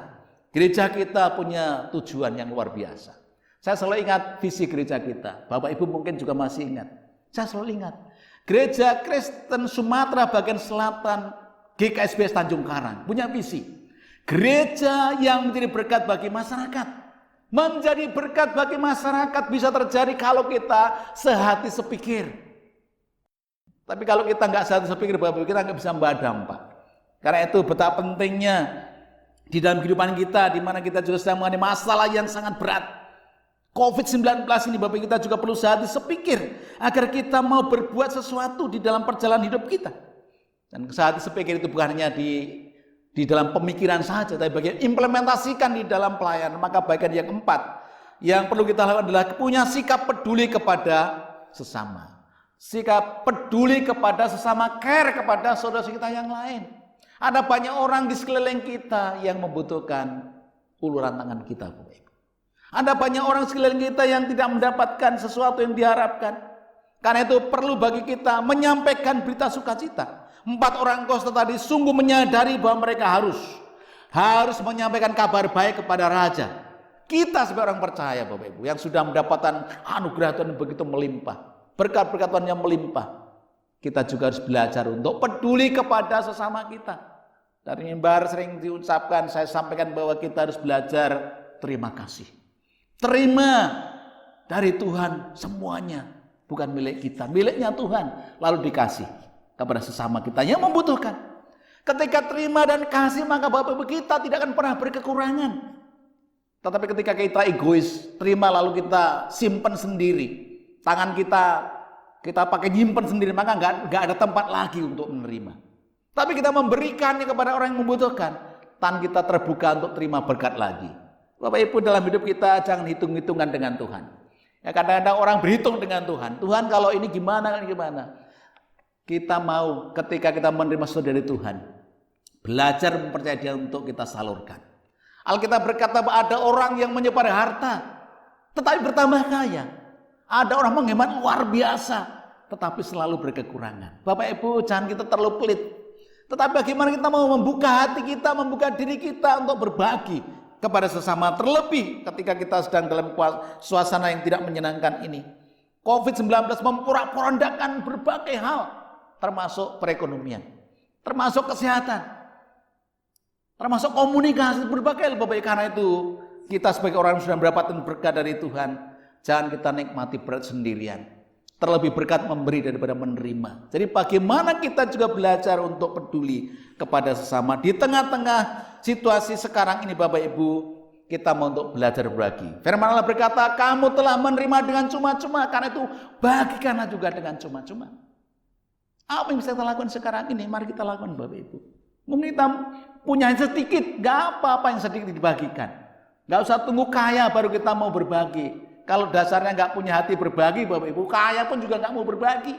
Gereja kita punya tujuan yang luar biasa. Saya selalu ingat visi gereja kita. Bapak Ibu mungkin juga masih ingat. Saya selalu ingat. Gereja Kristen Sumatera bagian selatan GKSBS Tanjung Karang punya visi. Gereja yang menjadi berkat bagi masyarakat. Menjadi berkat bagi masyarakat bisa terjadi kalau kita sehati sepikir. Tapi kalau kita nggak sehati sepikir, Bapak Ibu, kita nggak bisa membawa dampak. Karena itu betapa pentingnya di dalam kehidupan kita, di mana kita juga sedang mengalami masalah yang sangat berat. COVID-19 ini Bapak kita juga perlu sehati sepikir agar kita mau berbuat sesuatu di dalam perjalanan hidup kita. Dan sehati sepikir itu bukan hanya di dalam pemikiran saja, tapi bagian implementasikan di dalam pelayanan. Maka bagian yang keempat yang perlu kita lakukan adalah punya sikap peduli kepada sesama. Sikap peduli kepada sesama, care kepada saudara kita yang lain. Ada banyak orang di sekeliling kita yang membutuhkan uluran tangan kita. Ada banyak orang sekeliling kita yang tidak mendapatkan sesuatu yang diharapkan. Karena itu perlu bagi kita menyampaikan berita sukacita. 4 orang kosta tadi sungguh menyadari bahwa mereka harus menyampaikan kabar baik kepada raja. Kita sebagai orang percaya Bapak Ibu yang sudah mendapatkan anugerah Tuhan yang begitu melimpah, berkat-berkat Tuhan yang melimpah, kita juga harus belajar untuk peduli kepada sesama kita. Dari mimbar sering diucapkan, saya sampaikan bahwa kita harus belajar terima kasih. Terima dari Tuhan semuanya, bukan milik kita, miliknya Tuhan, lalu dikasih kepada sesama kita yang membutuhkan. Ketika terima dan kasih, maka Bapak Ibu kita tidak akan pernah berkekurangan. Tetapi ketika kita egois, terima lalu kita simpan sendiri, tangan kita pakai nyimpen sendiri, maka nggak ada tempat lagi untuk menerima. Tapi kita memberikannya kepada orang yang membutuhkan, tangan kita terbuka untuk terima berkat lagi. Bapak Ibu, dalam hidup kita jangan hitung-hitungan dengan Tuhan. Ya, kadang-kadang orang berhitung dengan Tuhan. Tuhan kalau ini gimana. Kita mau ketika kita menerima sesuatu dari Tuhan, belajar mempercayai Dia untuk kita salurkan. Alkitab berkata bahwa ada orang yang menyebar harta, tetapi bertambah kaya. Ada orang menghemat luar biasa, tetapi selalu berkekurangan. Bapak Ibu, jangan kita terlalu pelit. Tetapi bagaimana kita mau membuka hati kita, membuka diri kita untuk berbagi kepada sesama, terlebih ketika kita sedang dalam suasana yang tidak menyenangkan ini. COVID-19 memporak-porandakan berbagai hal, termasuk perekonomian, termasuk kesehatan, termasuk komunikasi, berbagai hal. Bapak. Karena itu kita sebagai orang yang sudah mendapatkan berkat dari Tuhan, jangan kita nikmati berat sendirian. Terlebih berkat memberi daripada menerima. Jadi bagaimana kita juga belajar untuk peduli kepada sesama di tengah-tengah situasi sekarang ini Bapak Ibu, kita mau untuk belajar berbagi. Firman Allah berkata, kamu telah menerima dengan cuma-cuma, karena itu bagikanlah juga dengan cuma-cuma. Apa yang bisa kita lakukan sekarang ini? Mari kita lakukan Bapak Ibu. Mungkin kita punya sedikit, gak apa-apa yang sedikit dibagikan. Gak usah tunggu kaya baru kita mau berbagi. Kalau dasarnya nggak punya hati berbagi, Bapak Ibu, kaya pun juga nggak mau berbagi.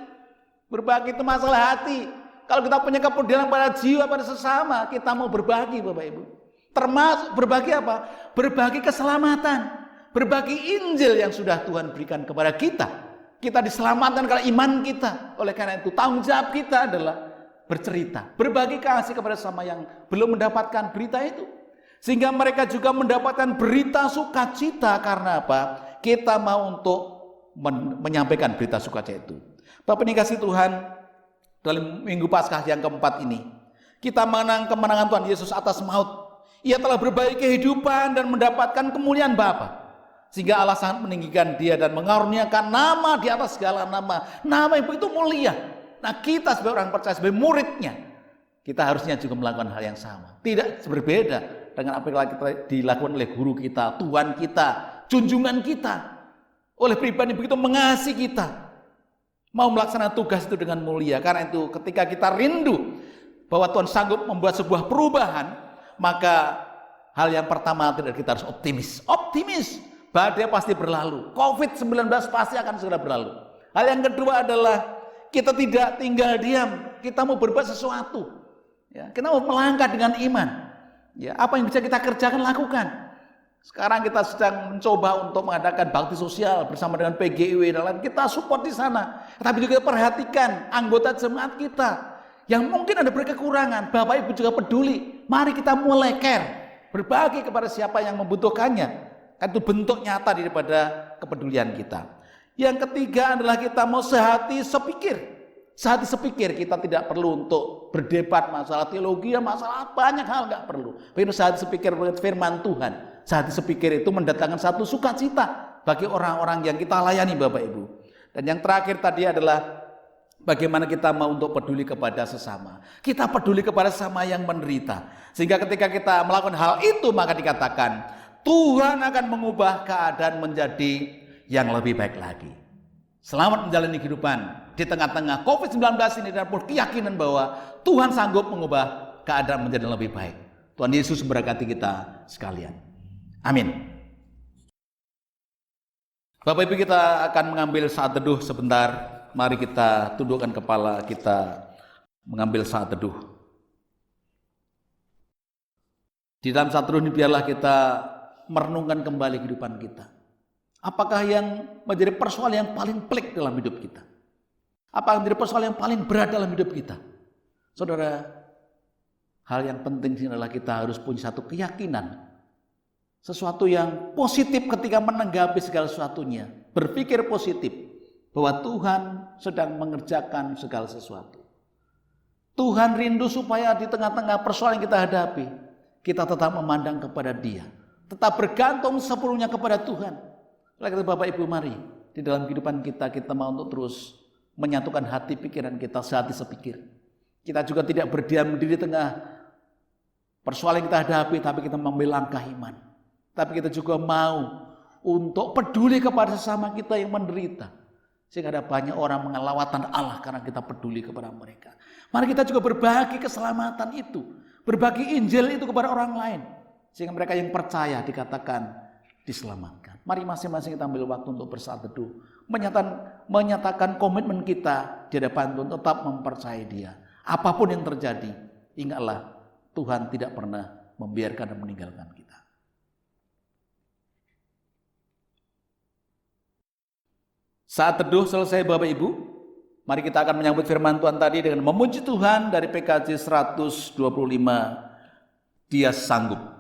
Berbagi itu masalah hati. Kalau kita punya kepedulian pada jiwa, pada sesama, kita mau berbagi, Bapak Ibu. Termasuk berbagi apa? Berbagi keselamatan, berbagi Injil yang sudah Tuhan berikan kepada kita. Kita diselamatkan karena iman kita. Oleh karena itu, tanggung jawab kita adalah bercerita, berbagi kasih kepada sesama yang belum mendapatkan berita itu. Sehingga mereka juga mendapatkan berita sukacita. Karena apa? Kita mau untuk menyampaikan berita sukacita itu. Bapak ini kasih Tuhan, dalam Minggu Paskah yang keempat ini, kita menang kemenangan Tuhan Yesus atas maut. Ia telah berbagi kehidupan dan mendapatkan kemuliaan Bapa. Sehingga Allah sangat meninggikan Dia dan mengaruniakan nama di atas segala nama. Nama yang begitu mulia. Nah, kita sebagai orang percaya, sebagai muridnya, kita harusnya juga melakukan hal yang sama. Tidak berbeda dengan apa yang dilakukan oleh guru kita, Tuhan kita, junjungan kita, oleh pribadi begitu mengasihi kita, mau melaksanakan tugas itu dengan mulia. Karena itu ketika kita rindu bahwa Tuhan sanggup membuat sebuah perubahan, maka hal yang pertama kita harus optimis, badai pasti berlalu, COVID-19 pasti akan segera berlalu. Hal yang kedua adalah kita tidak tinggal diam, kita mau berbuat sesuatu, ya, kita mau melangkah dengan iman, ya, apa yang bisa kita kerjakan lakukan. Sekarang kita sedang mencoba untuk mengadakan bakti sosial bersama dengan PGIW dan lain, kita support di sana. Tapi juga perhatikan anggota jemaat kita yang mungkin ada berkekurangan. Bapak Ibu juga peduli. Mari kita mulai care, berbagi kepada siapa yang membutuhkannya. Itu bentuk nyata daripada kepedulian kita. Yang ketiga adalah kita mau sehati sepikir. Sehati sepikir, kita tidak perlu untuk berdebat masalah teologi, masalah banyak hal nggak perlu. Tapi sehati sepikir firman Tuhan. Sehati sepikir itu mendatangkan satu sukacita bagi orang-orang yang kita layani Bapak Ibu. Dan yang terakhir tadi adalah bagaimana kita mau untuk peduli kepada sesama. Kita peduli kepada sesama yang menderita. Sehingga ketika kita melakukan hal itu, maka dikatakan Tuhan akan mengubah keadaan menjadi yang lebih baik lagi. Selamat menjalani kehidupan di tengah-tengah COVID-19 ini dan keyakinan bahwa Tuhan sanggup mengubah keadaan menjadi lebih baik. Tuhan Yesus memberkati kita sekalian. Amin. Bapak Ibu, kita akan mengambil saat teduh sebentar. Mari kita tundukkan kepala, kita mengambil saat teduh. Di dalam saat teduh ini biarlah kita merenungkan kembali kehidupan kita. Apakah yang menjadi persoalan yang paling pelik dalam hidup kita? Apa yang menjadi persoalan yang paling berat dalam hidup kita? Saudara, hal yang penting adalah kita harus punya satu keyakinan. Sesuatu yang positif ketika menanggapi segala sesuatunya. Berpikir positif bahwa Tuhan sedang mengerjakan segala sesuatu. Tuhan rindu supaya di tengah-tengah persoalan yang kita hadapi, kita tetap memandang kepada Dia. Tetap bergantung sepenuhnya kepada Tuhan. Oleh karena Bapak Ibu, mari di dalam kehidupan kita mau untuk terus menyatukan hati pikiran kita sehati sepikir. Kita juga tidak berdiam diri di tengah persoalan yang kita hadapi, tapi kita mengambil langkah iman. Tapi kita juga mau untuk peduli kepada sesama kita yang menderita. Sehingga ada banyak orang mengelawatan Allah karena kita peduli kepada mereka. Mari kita juga berbagi keselamatan itu. Berbagi Injil itu kepada orang lain. Sehingga mereka yang percaya dikatakan diselamatkan. Mari masing-masing kita ambil waktu untuk bersaat teduh. Menyatakan komitmen kita di hadapan Tuhan, tetap mempercayai Dia. Apapun yang terjadi, ingatlah Tuhan tidak pernah membiarkan dan meninggalkan kita. Saat teduh selesai Bapak Ibu, mari kita akan menyambut firman Tuhan tadi dengan memuji Tuhan dari PKJ 125, Dia sanggup.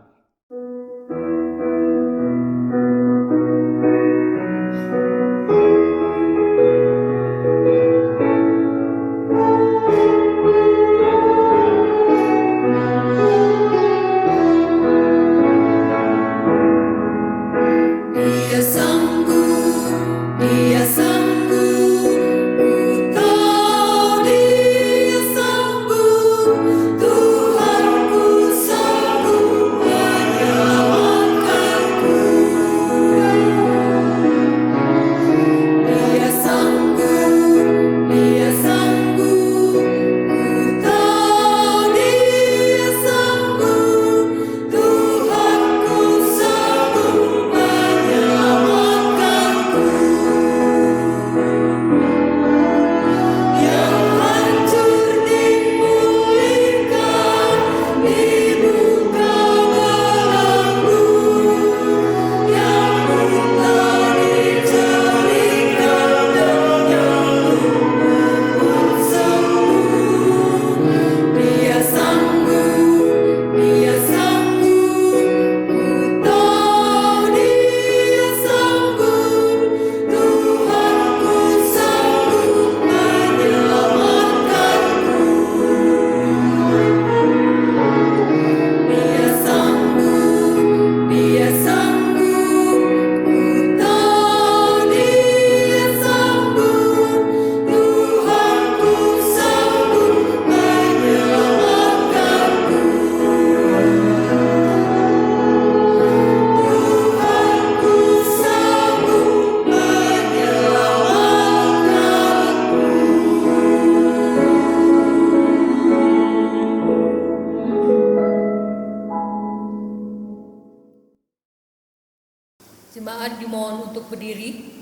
Jemaat dimohon untuk berdiri.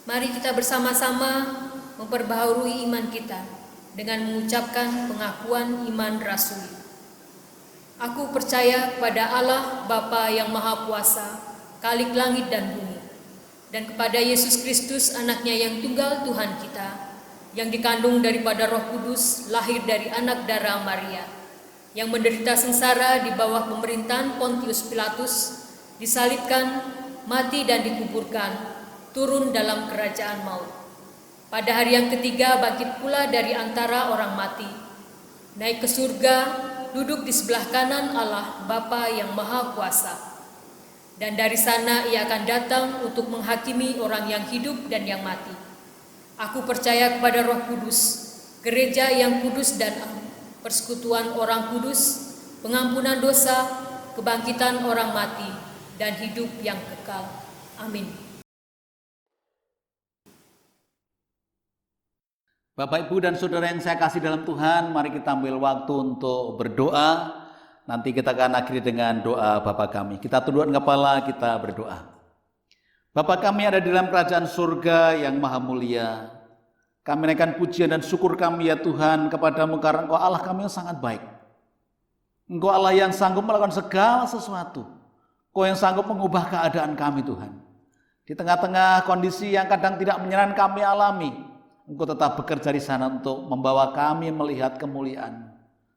Mari kita bersama-sama memperbaharui iman kita dengan mengucapkan pengakuan iman rasuli. Aku percaya kepada Allah Bapa yang Maha Kuasa, Khalik langit dan bumi, dan kepada Yesus Kristus anaknya yang tunggal Tuhan kita, yang dikandung daripada Roh Kudus, lahir dari anak darah Maria, yang menderita sengsara di bawah pemerintahan Pontius Pilatus, disalibkan, mati dan dikuburkan, turun dalam kerajaan maut. Pada hari yang ketiga bangkit pula dari antara orang mati, naik ke surga, duduk di sebelah kanan Allah Bapa yang Maha Kuasa. Dan dari sana ia akan datang untuk menghakimi orang yang hidup dan yang mati. Aku percaya kepada Roh Kudus, gereja yang kudus dan persekutuan orang kudus, pengampunan dosa, kebangkitan orang mati, dan hidup yang kekal. Amin. Bapak, Ibu, dan Saudara yang saya kasih dalam Tuhan, mari kita ambil waktu untuk berdoa. Nanti kita akan akhiri dengan doa Bapa kami. Kita tundukkan kepala, kita berdoa. Bapa kami ada di dalam kerajaan surga yang maha mulia. Kami naikkan pujian dan syukur kami ya Tuhan kepadamu karena Engkau Allah kami yang sangat baik. Engkau Allah yang sanggup melakukan segala sesuatu. Engkau yang sanggup mengubah keadaan kami Tuhan. Di tengah-tengah kondisi yang kadang tidak menyenangkan kami alami, Engkau tetap bekerja di sana untuk membawa kami melihat kemuliaan.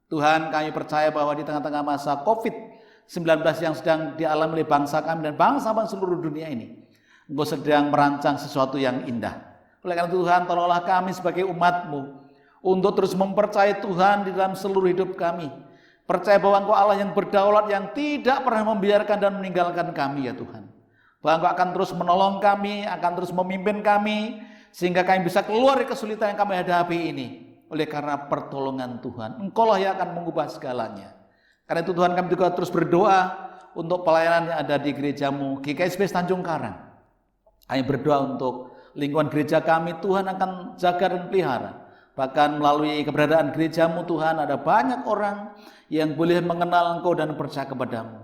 Tuhan, kami percaya bahwa di tengah-tengah masa COVID-19 yang sedang dialami oleh bangsa kami dan bangsa-bangsa seluruh dunia ini, Engkau sedang merancang sesuatu yang indah. Oleh karena Tuhan, tolonglah kami sebagai umat-Mu untuk terus mempercayai Tuhan di dalam seluruh hidup kami. Percaya bahwa Engkau Allah yang berdaulat, yang tidak pernah membiarkan dan meninggalkan kami ya Tuhan. Bahwa Engkau akan terus menolong kami, akan terus memimpin kami, sehingga kami bisa keluar dari kesulitan yang kami hadapi ini. Oleh karena pertolongan Tuhan, Engkau lah yang akan mengubah segalanya. Karena itu Tuhan, kami juga terus berdoa untuk pelayanan yang ada di gereja-Mu GKSP Tanjung Karang. Kami berdoa untuk lingkungan gereja kami, Tuhan akan jaga dan pelihara. Bahkan melalui keberadaan gereja-Mu Tuhan, ada banyak orang yang boleh mengenal Engkau dan percaya kepada-Mu.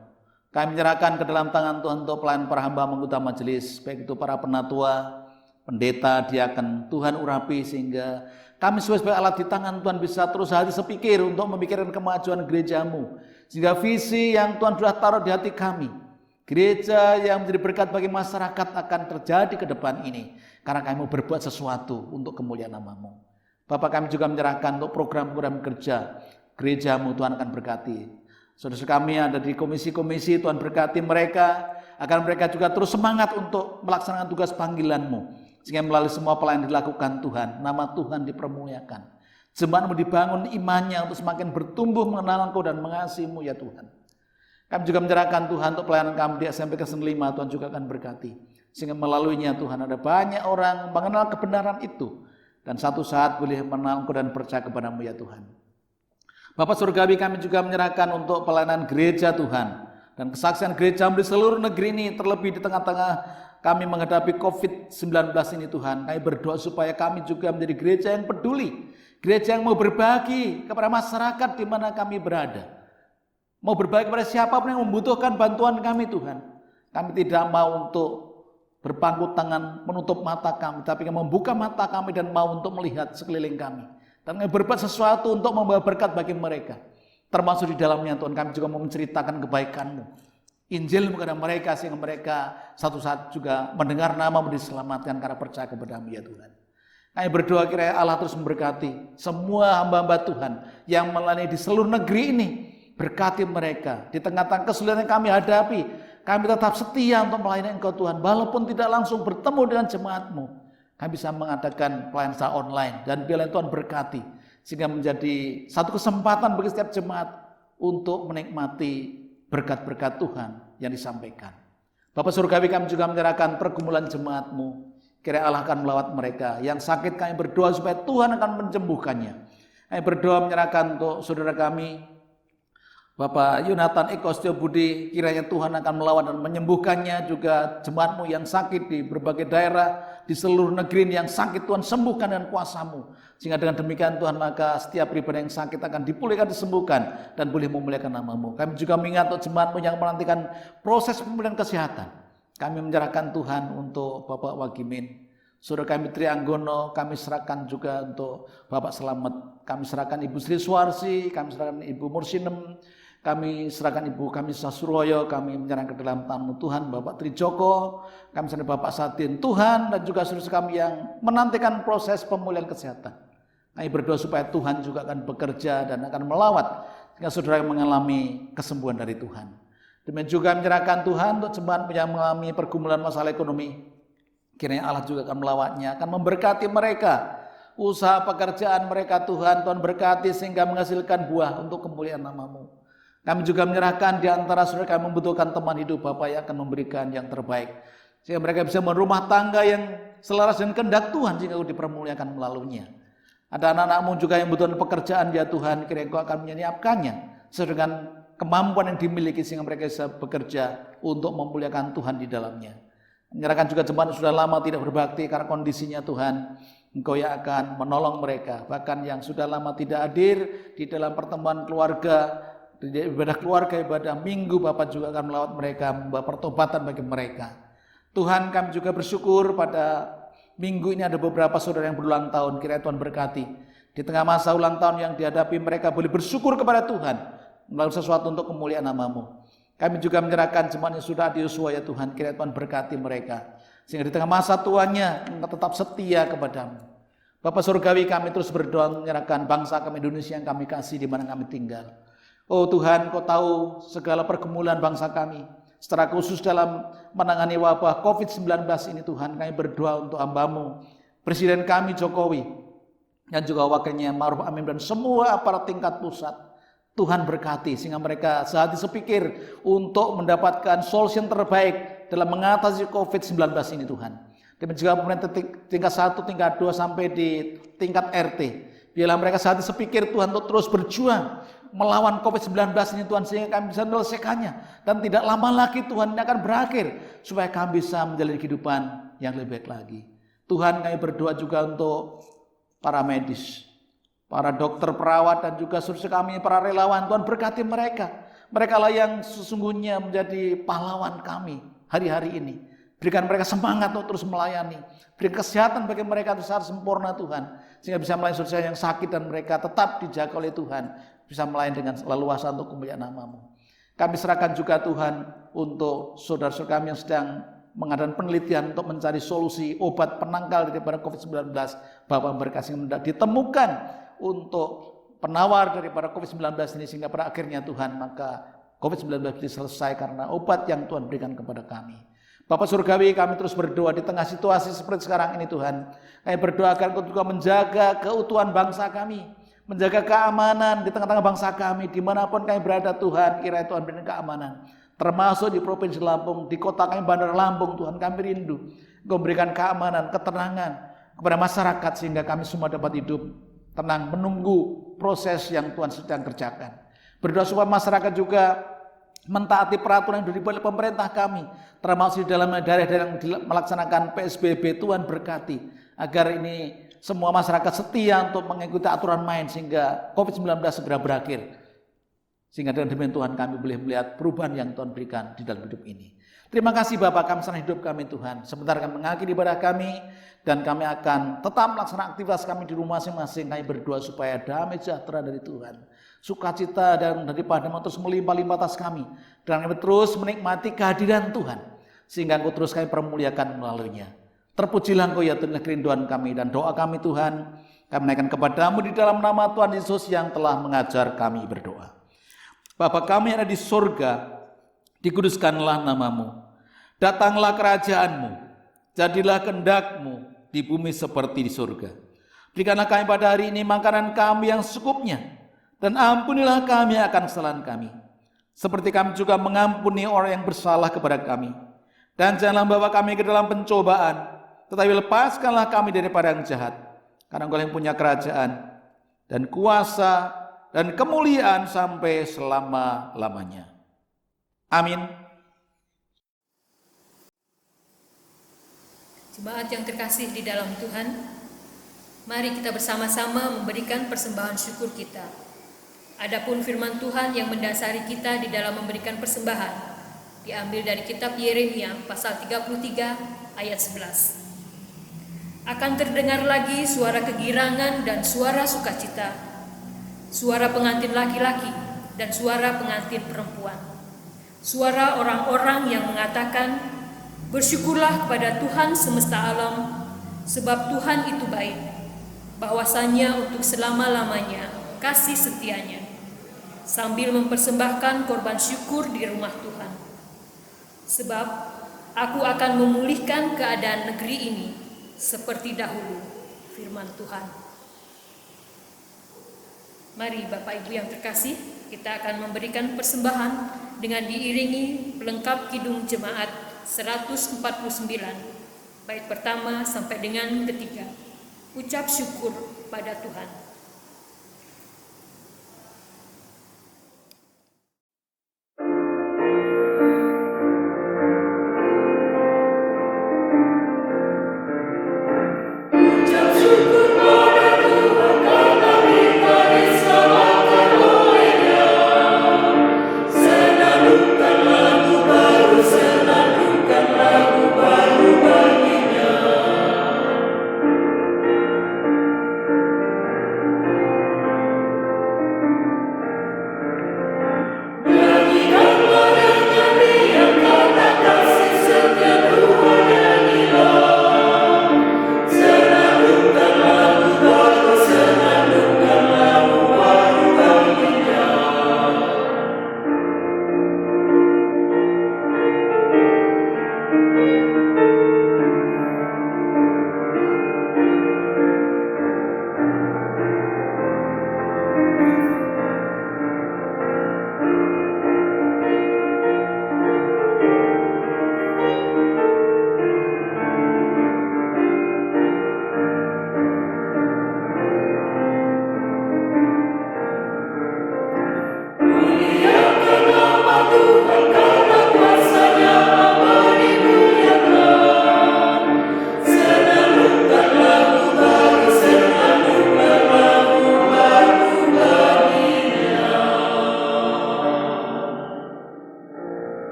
Kami menyerahkan ke dalam tangan Tuhan untuk pelayan para hamba anggota majelis, baik itu para penatua, pendeta, diaken. Tuhan urapi sehingga kami sebagai alat di tangan Tuhan bisa terus hati sepikir untuk memikirkan kemajuan gereja-Mu. Sehingga visi yang Tuhan sudah taruh di hati kami, gereja yang menjadi berkat bagi masyarakat, akan terjadi ke depan ini. Karena kami mau berbuat sesuatu untuk kemuliaan nama-Mu. Bapak, kami juga menyerahkan untuk program-program kerja gereja-Mu, Tuhan akan berkati. Saudara kami ada di komisi-komisi, Tuhan berkati mereka, agar mereka juga terus semangat untuk melaksanakan tugas panggilan-Mu. Sehingga melalui semua pelayanan dilakukan Tuhan, nama Tuhan dipermuliakan. Jemaat-Mu dibangun imannya untuk semakin bertumbuh mengenal Engkau dan mengasihi-Mu ya Tuhan. Kami juga menyerahkan Tuhan untuk pelayanan kami di SMP Kristen 5, Tuhan juga akan berkati. Sehingga melaluinya Tuhan ada banyak orang mengenal kebenaran itu. Dan satu saat boleh mengenal Engkau dan percaya kepada-Mu ya Tuhan. Bapak surgawi, kami juga menyerahkan untuk pelayanan gereja Tuhan. Dan kesaksian gereja di seluruh negeri ini, terlebih di tengah-tengah kami menghadapi COVID-19 ini Tuhan. Kami berdoa supaya kami juga menjadi gereja yang peduli. Gereja yang mau berbagi kepada masyarakat di mana kami berada. Mau berbagi kepada siapapun yang membutuhkan bantuan kami Tuhan. Kami tidak mau untuk berpangku tangan menutup mata kami, tapi kami membuka mata kami dan mau untuk melihat sekeliling kami. Dan kami berbuat sesuatu untuk membawa berkat bagi mereka. Termasuk di dalamnya Tuhan, kami juga mau menceritakan kebaikan-Mu, Injil kepada mereka, sehingga mereka satu saat juga mendengar nama-Mu diselamatkan karena percaya kepada-Mu ya Tuhan. Kami berdoa kiranya Allah terus memberkati semua hamba-hamba Tuhan yang melayani di seluruh negeri ini. Berkati mereka di tengah-tengah kesulitan yang kami hadapi. Kami tetap setia untuk melayani Engkau Tuhan, walaupun tidak langsung bertemu dengan jemaat-Mu. Kami bisa mengadakan pelayanan secara online dan biarlah Tuhan berkati, sehingga menjadi satu kesempatan bagi setiap jemaat untuk menikmati berkat-berkat Tuhan yang disampaikan. Bapak surgawi, kami juga menyerahkan pergumulan jemaat-Mu. Kiranya Allah akan melawat mereka. Yang sakit kami berdoa supaya Tuhan akan menyembuhkannya. Kami berdoa menyerahkan untuk saudara kami Bapak Yonatan Eko Setio Budi, kiranya Tuhan akan melawat dan menyembuhkannya. Juga jemaat-Mu yang sakit di berbagai daerah, di seluruh negeri yang sakit, Tuhan sembuhkan dengan kuasa-Mu. Sehingga dengan demikian Tuhan, maka setiap pribadi yang sakit akan dipulihkan, disembuhkan, dan boleh memuliakan nama-Mu. Kami juga mengingat untuk jemaat-Mu yang menantikan proses pemulihan kesehatan. Kami menyerahkan Tuhan untuk Bapak Wagimin, saudara kami Tri Anggono, kami serahkan juga untuk Bapak Selamat. Kami serahkan Ibu Sri Suwarsi, kami serahkan Ibu Mursinem, kami serahkan Ibu kami Surwoyo, kami menyerahkan ke dalam tangan Tuhan Bapak Trijoko, kami serahkan Bapak Satin Tuhan, dan juga saudara kami yang menantikan proses pemulihan kesehatan. Kami berdoa supaya Tuhan juga akan bekerja dan akan melawat sehingga saudara yang mengalami kesembuhan dari Tuhan. Demikian juga menyerahkan Tuhan untuk jemaat yang mengalami pergumulan masalah ekonomi. Kiranya Allah juga akan melawatnya, akan memberkati mereka, usaha pekerjaan mereka Tuhan. Tuhan berkati sehingga menghasilkan buah untuk kemuliaan nama-Mu. Kami juga menyerahkan di antara saudara kami membutuhkan teman hidup, Bapak yang akan memberikan yang terbaik. Sehingga mereka bisa merumah tangga yang selaras dengan kehendak Tuhan, sehingga Engkau dipermuliakan melaluinya. Ada anak-anak-Mu juga yang butuh pekerjaan, ya Tuhan, kiranya Engkau akan menyiapkannya sesuai dengan kemampuan yang dimiliki, sehingga mereka bisa bekerja untuk memuliakan Tuhan di dalamnya. Menyerahkan juga jemaat yang sudah lama tidak berbakti karena kondisinya, Tuhan, Engkau yang akan menolong mereka. Bahkan yang sudah lama tidak hadir di dalam pertemuan keluarga, di ibadah keluarga, ibadah minggu, Bapak juga akan melawat mereka, membawa pertobatan bagi mereka. Tuhan, kami juga bersyukur pada minggu ini ada beberapa saudara yang berulang tahun. Kiranya Tuhan berkati. Di tengah masa ulang tahun yang dihadapi, mereka boleh bersyukur kepada Tuhan melakukan sesuatu untuk kemuliaan nama-Mu. Kami juga menyerahkan jemaat yang sudah di Yosua, ya Tuhan. Kiranya Tuhan berkati mereka, sehingga di tengah masa tuanya mereka tetap setia kepada-Mu. Bapa Surgawi, kami terus berdoa menyerahkan bangsa kami Indonesia yang kami kasih di mana kami tinggal. Oh Tuhan, Kau tahu segala pergumulan bangsa kami, secara khusus dalam menangani wabah COVID-19 ini. Tuhan, kami berdoa untuk hamba-Mu, Presiden kami Jokowi, dan juga wakilnya Ma'ruf Amin, dan semua aparat tingkat pusat. Tuhan berkati, sehingga mereka sehati sepikir untuk mendapatkan solusi yang terbaik dalam mengatasi COVID-19 ini, Tuhan. Dan juga pemerintah tingkat 1, tingkat 2, sampai di tingkat RT. Biarlah mereka sehati sepikir, Tuhan, untuk terus berjuang melawan COVID-19 ini, Tuhan, sehingga kami bisa menyelesaikannya. Dan tidak lama lagi, Tuhan, ini akan berakhir, supaya kami bisa menjalani kehidupan yang lebih baik lagi. Tuhan, kami berdoa juga untuk para medis, para dokter, perawat, dan juga saudara kami, para relawan. Tuhan, berkati mereka. Mereka lah yang sesungguhnya menjadi pahlawan kami hari-hari ini. Berikan mereka semangat untuk terus melayani. Berikan kesehatan bagi mereka secara sempurna, Tuhan, sehingga bisa melayani saudara yang sakit, dan mereka tetap dijaga oleh Tuhan, bisa melayani dengan leluasa untuk kemuliaan nama-Mu. Kami serahkan juga, Tuhan, untuk saudara-saudara kami yang sedang mengadakan penelitian untuk mencari solusi obat penangkal daripada COVID-19. Bapak berkasih ditemukan untuk penawar daripada COVID-19 ini, sehingga pada akhirnya, Tuhan, maka COVID-19 ini selesai karena obat yang Tuhan berikan kepada kami. Bapak Surgawi, kami terus berdoa di tengah situasi seperti sekarang ini, Tuhan. Kami berdoa agar Engkau juga menjaga keutuhan bangsa kami, menjaga keamanan di tengah-tengah bangsa kami, dimanapun kami berada, Tuhan. Kiranya Tuhan berikan keamanan, termasuk di Provinsi Lampung, di kota kami Bandar Lampung, Tuhan, kami rindu Engkau berikan keamanan, ketenangan kepada masyarakat, sehingga kami semua dapat hidup tenang menunggu proses yang Tuhan sedang kerjakan. Berdoa supaya masyarakat juga mentaati peraturan yang dibuat oleh pemerintah kami, termasuk di dalam daerah-daerah yang melaksanakan PSBB. Tuhan berkati agar ini semua masyarakat setia untuk mengikuti aturan main, sehingga COVID-19 segera berakhir. Sehingga dengan demikian, Tuhan, kami boleh melihat perubahan yang Tuhan berikan di dalam hidup ini. Terima kasih Bapak, kami serahkan hidup kami, Tuhan. Sebentar kami mengakhiri ibadah kami, dan kami akan tetap melaksanakan aktivitas kami di rumah masing-masing. Kami berdoa supaya damai sejahtera dari Tuhan, sukacita dan daripada-Mu terus melimpah-limpah atas kami, dan kami terus menikmati kehadiran Tuhan, sehingga Engkau terus kami permuliakan melaluinya. Terpujilah Engkau, ya Tuhan, kerinduan kami dan doa kami, Tuhan, kami naikkan kepada-Mu di dalam nama Tuhan Yesus yang telah mengajar kami berdoa. Bapa kami yang ada di sorga, dikuduskanlah nama-Mu, datanglah kerajaan-Mu, jadilah kehendak-Mu di bumi seperti di surga. Berikanlah kami pada hari ini makanan kami yang secukupnya, dan ampunilah kami akan kesalahan kami, seperti kami juga mengampuni orang yang bersalah kepada kami. Dan janganlah membawa kami ke dalam pencobaan, tetapi lepaskanlah kami daripada yang jahat. Karena Engkau yang punya kerajaan dan kuasa dan kemuliaan sampai selama-lamanya. Amin. Jemaat yang terkasih di dalam Tuhan, mari kita bersama-sama memberikan persembahan syukur kita. Adapun firman Tuhan yang mendasari kita di dalam memberikan persembahan, diambil dari kitab Yeremia pasal 33 ayat 11. Akan terdengar lagi suara kegirangan dan suara sukacita, suara pengantin laki-laki dan suara pengantin perempuan, suara orang-orang yang mengatakan, bersyukurlah kepada Tuhan semesta alam, sebab Tuhan itu baik, bahwasanya untuk selama-lamanya kasih setianya, sambil mempersembahkan korban syukur di rumah Tuhan. Sebab aku akan memulihkan keadaan negeri ini seperti dahulu, firman Tuhan. Mari Bapak Ibu yang terkasih, kita akan memberikan persembahan dengan diiringi pelengkap kidung jemaat 149, bait pertama sampai dengan ketiga. Ucap syukur pada Tuhan.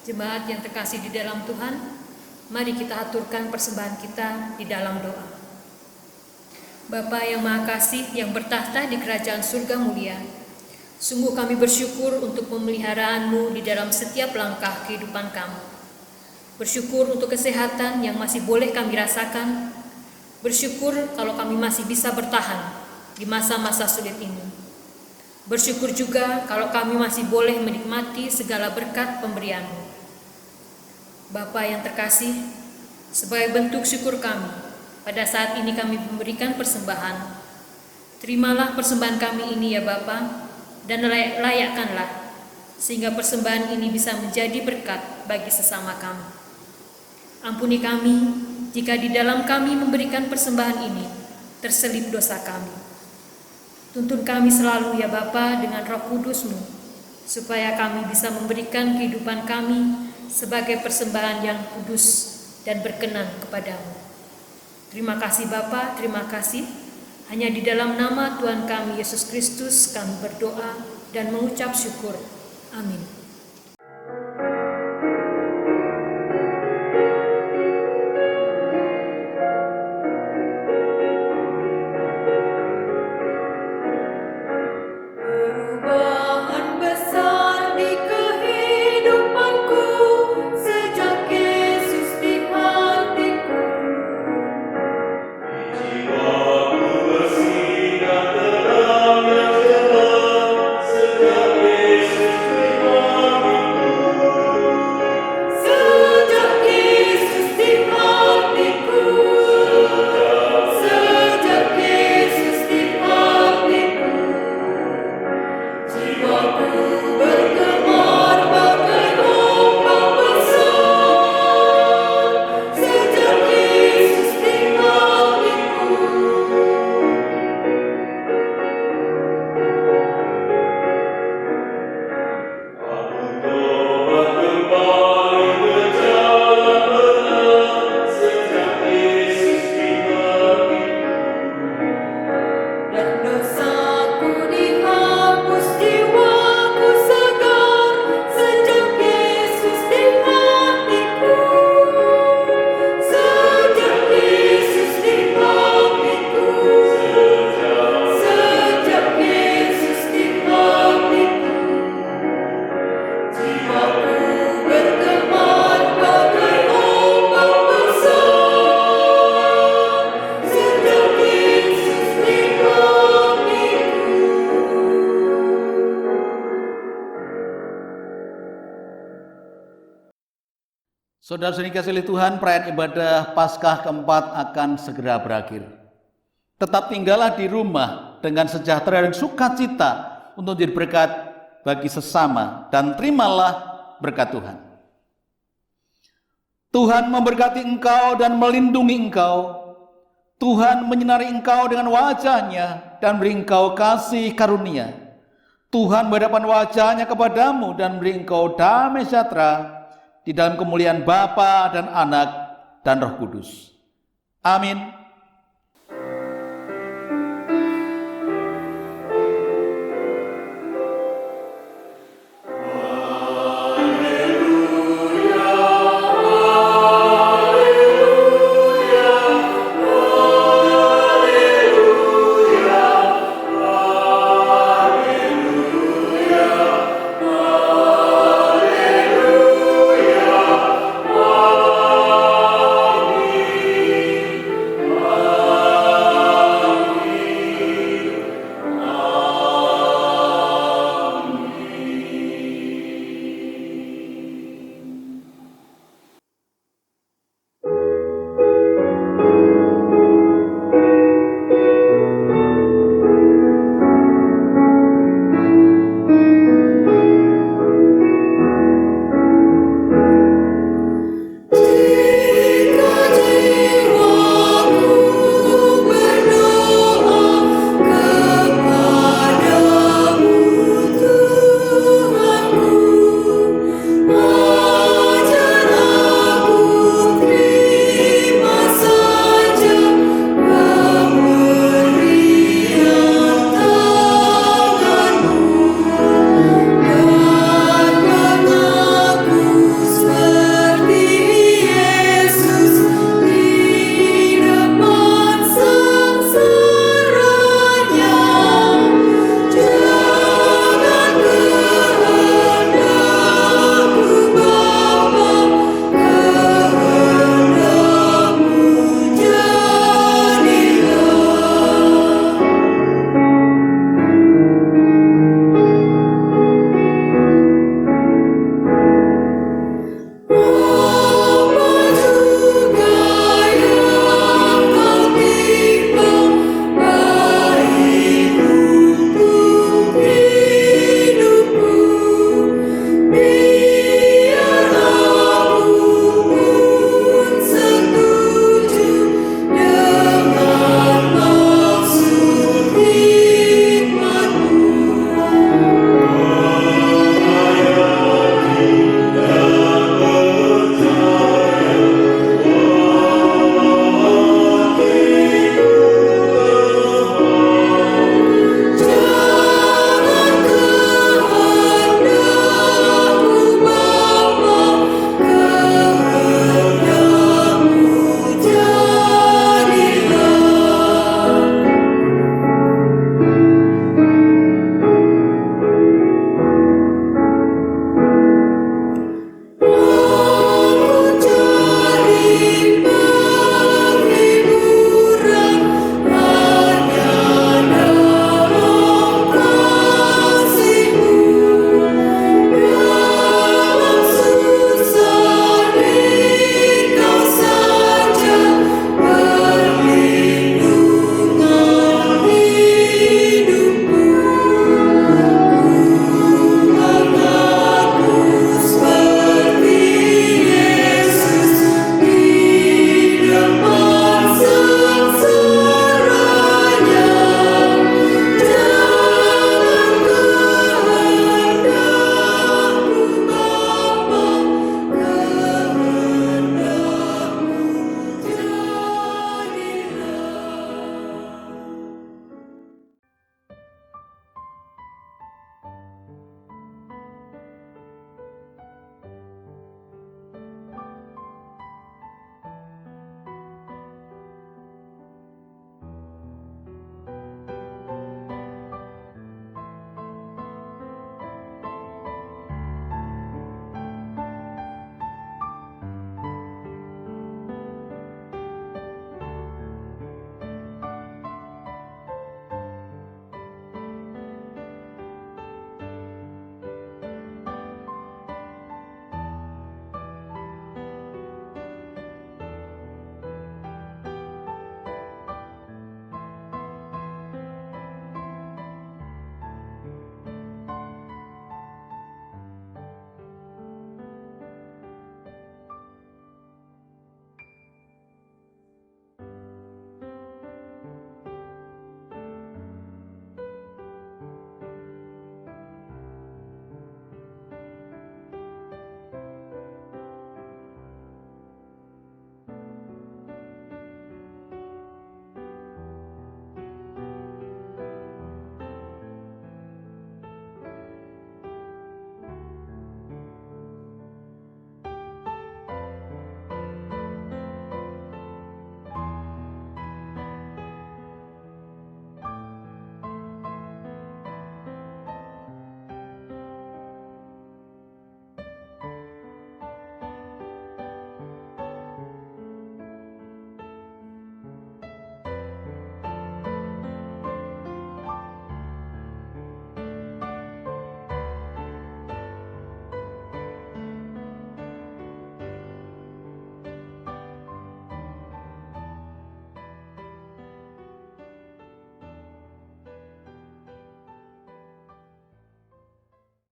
Jemaat yang terkasih di dalam Tuhan, mari kita aturkan persembahan kita di dalam doa. Bapa yang Maha Kasih yang bertahta di kerajaan surga mulia, sungguh kami bersyukur untuk pemeliharaanmu di dalam setiap langkah kehidupan kami. Bersyukur untuk kesehatan yang masih boleh kami rasakan. Bersyukur kalau kami masih bisa bertahan di masa-masa sulit ini. Bersyukur juga kalau kami masih boleh menikmati segala berkat pemberian-Mu. Bapa yang terkasih, sebagai bentuk syukur kami, pada saat ini kami memberikan persembahan. Terimalah persembahan kami ini ya Bapa, dan layakkanlah, sehingga persembahan ini bisa menjadi berkat bagi sesama kami. Ampuni kami, jika di dalam kami memberikan persembahan ini, terselip dosa kami. Tuntun kami selalu ya Bapa dengan Roh Kudus-Mu, supaya kami bisa memberikan kehidupan kami sebagai persembahan yang kudus dan berkenan kepadamu. Terima kasih Bapa, terima kasih. Hanya di dalam nama Tuhan kami Yesus Kristus kami berdoa dan mengucap syukur. Amin. Saudara-saudari kasih oleh Tuhan, perayaan ibadah Paskah keempat akan segera berakhir. Tetap tinggallah di rumah dengan sejahtera dan sukacita untuk menjadi berkat bagi sesama, dan terimalah berkat Tuhan. Tuhan memberkati engkau dan melindungi engkau. Tuhan menyinari engkau dengan wajah-Nya dan beri engkau kasih karunia. Tuhan menghadapkan wajah-Nya kepadamu dan beri engkau damai sejahtera di dalam kemuliaan Bapa dan Anak dan Roh Kudus. Amin.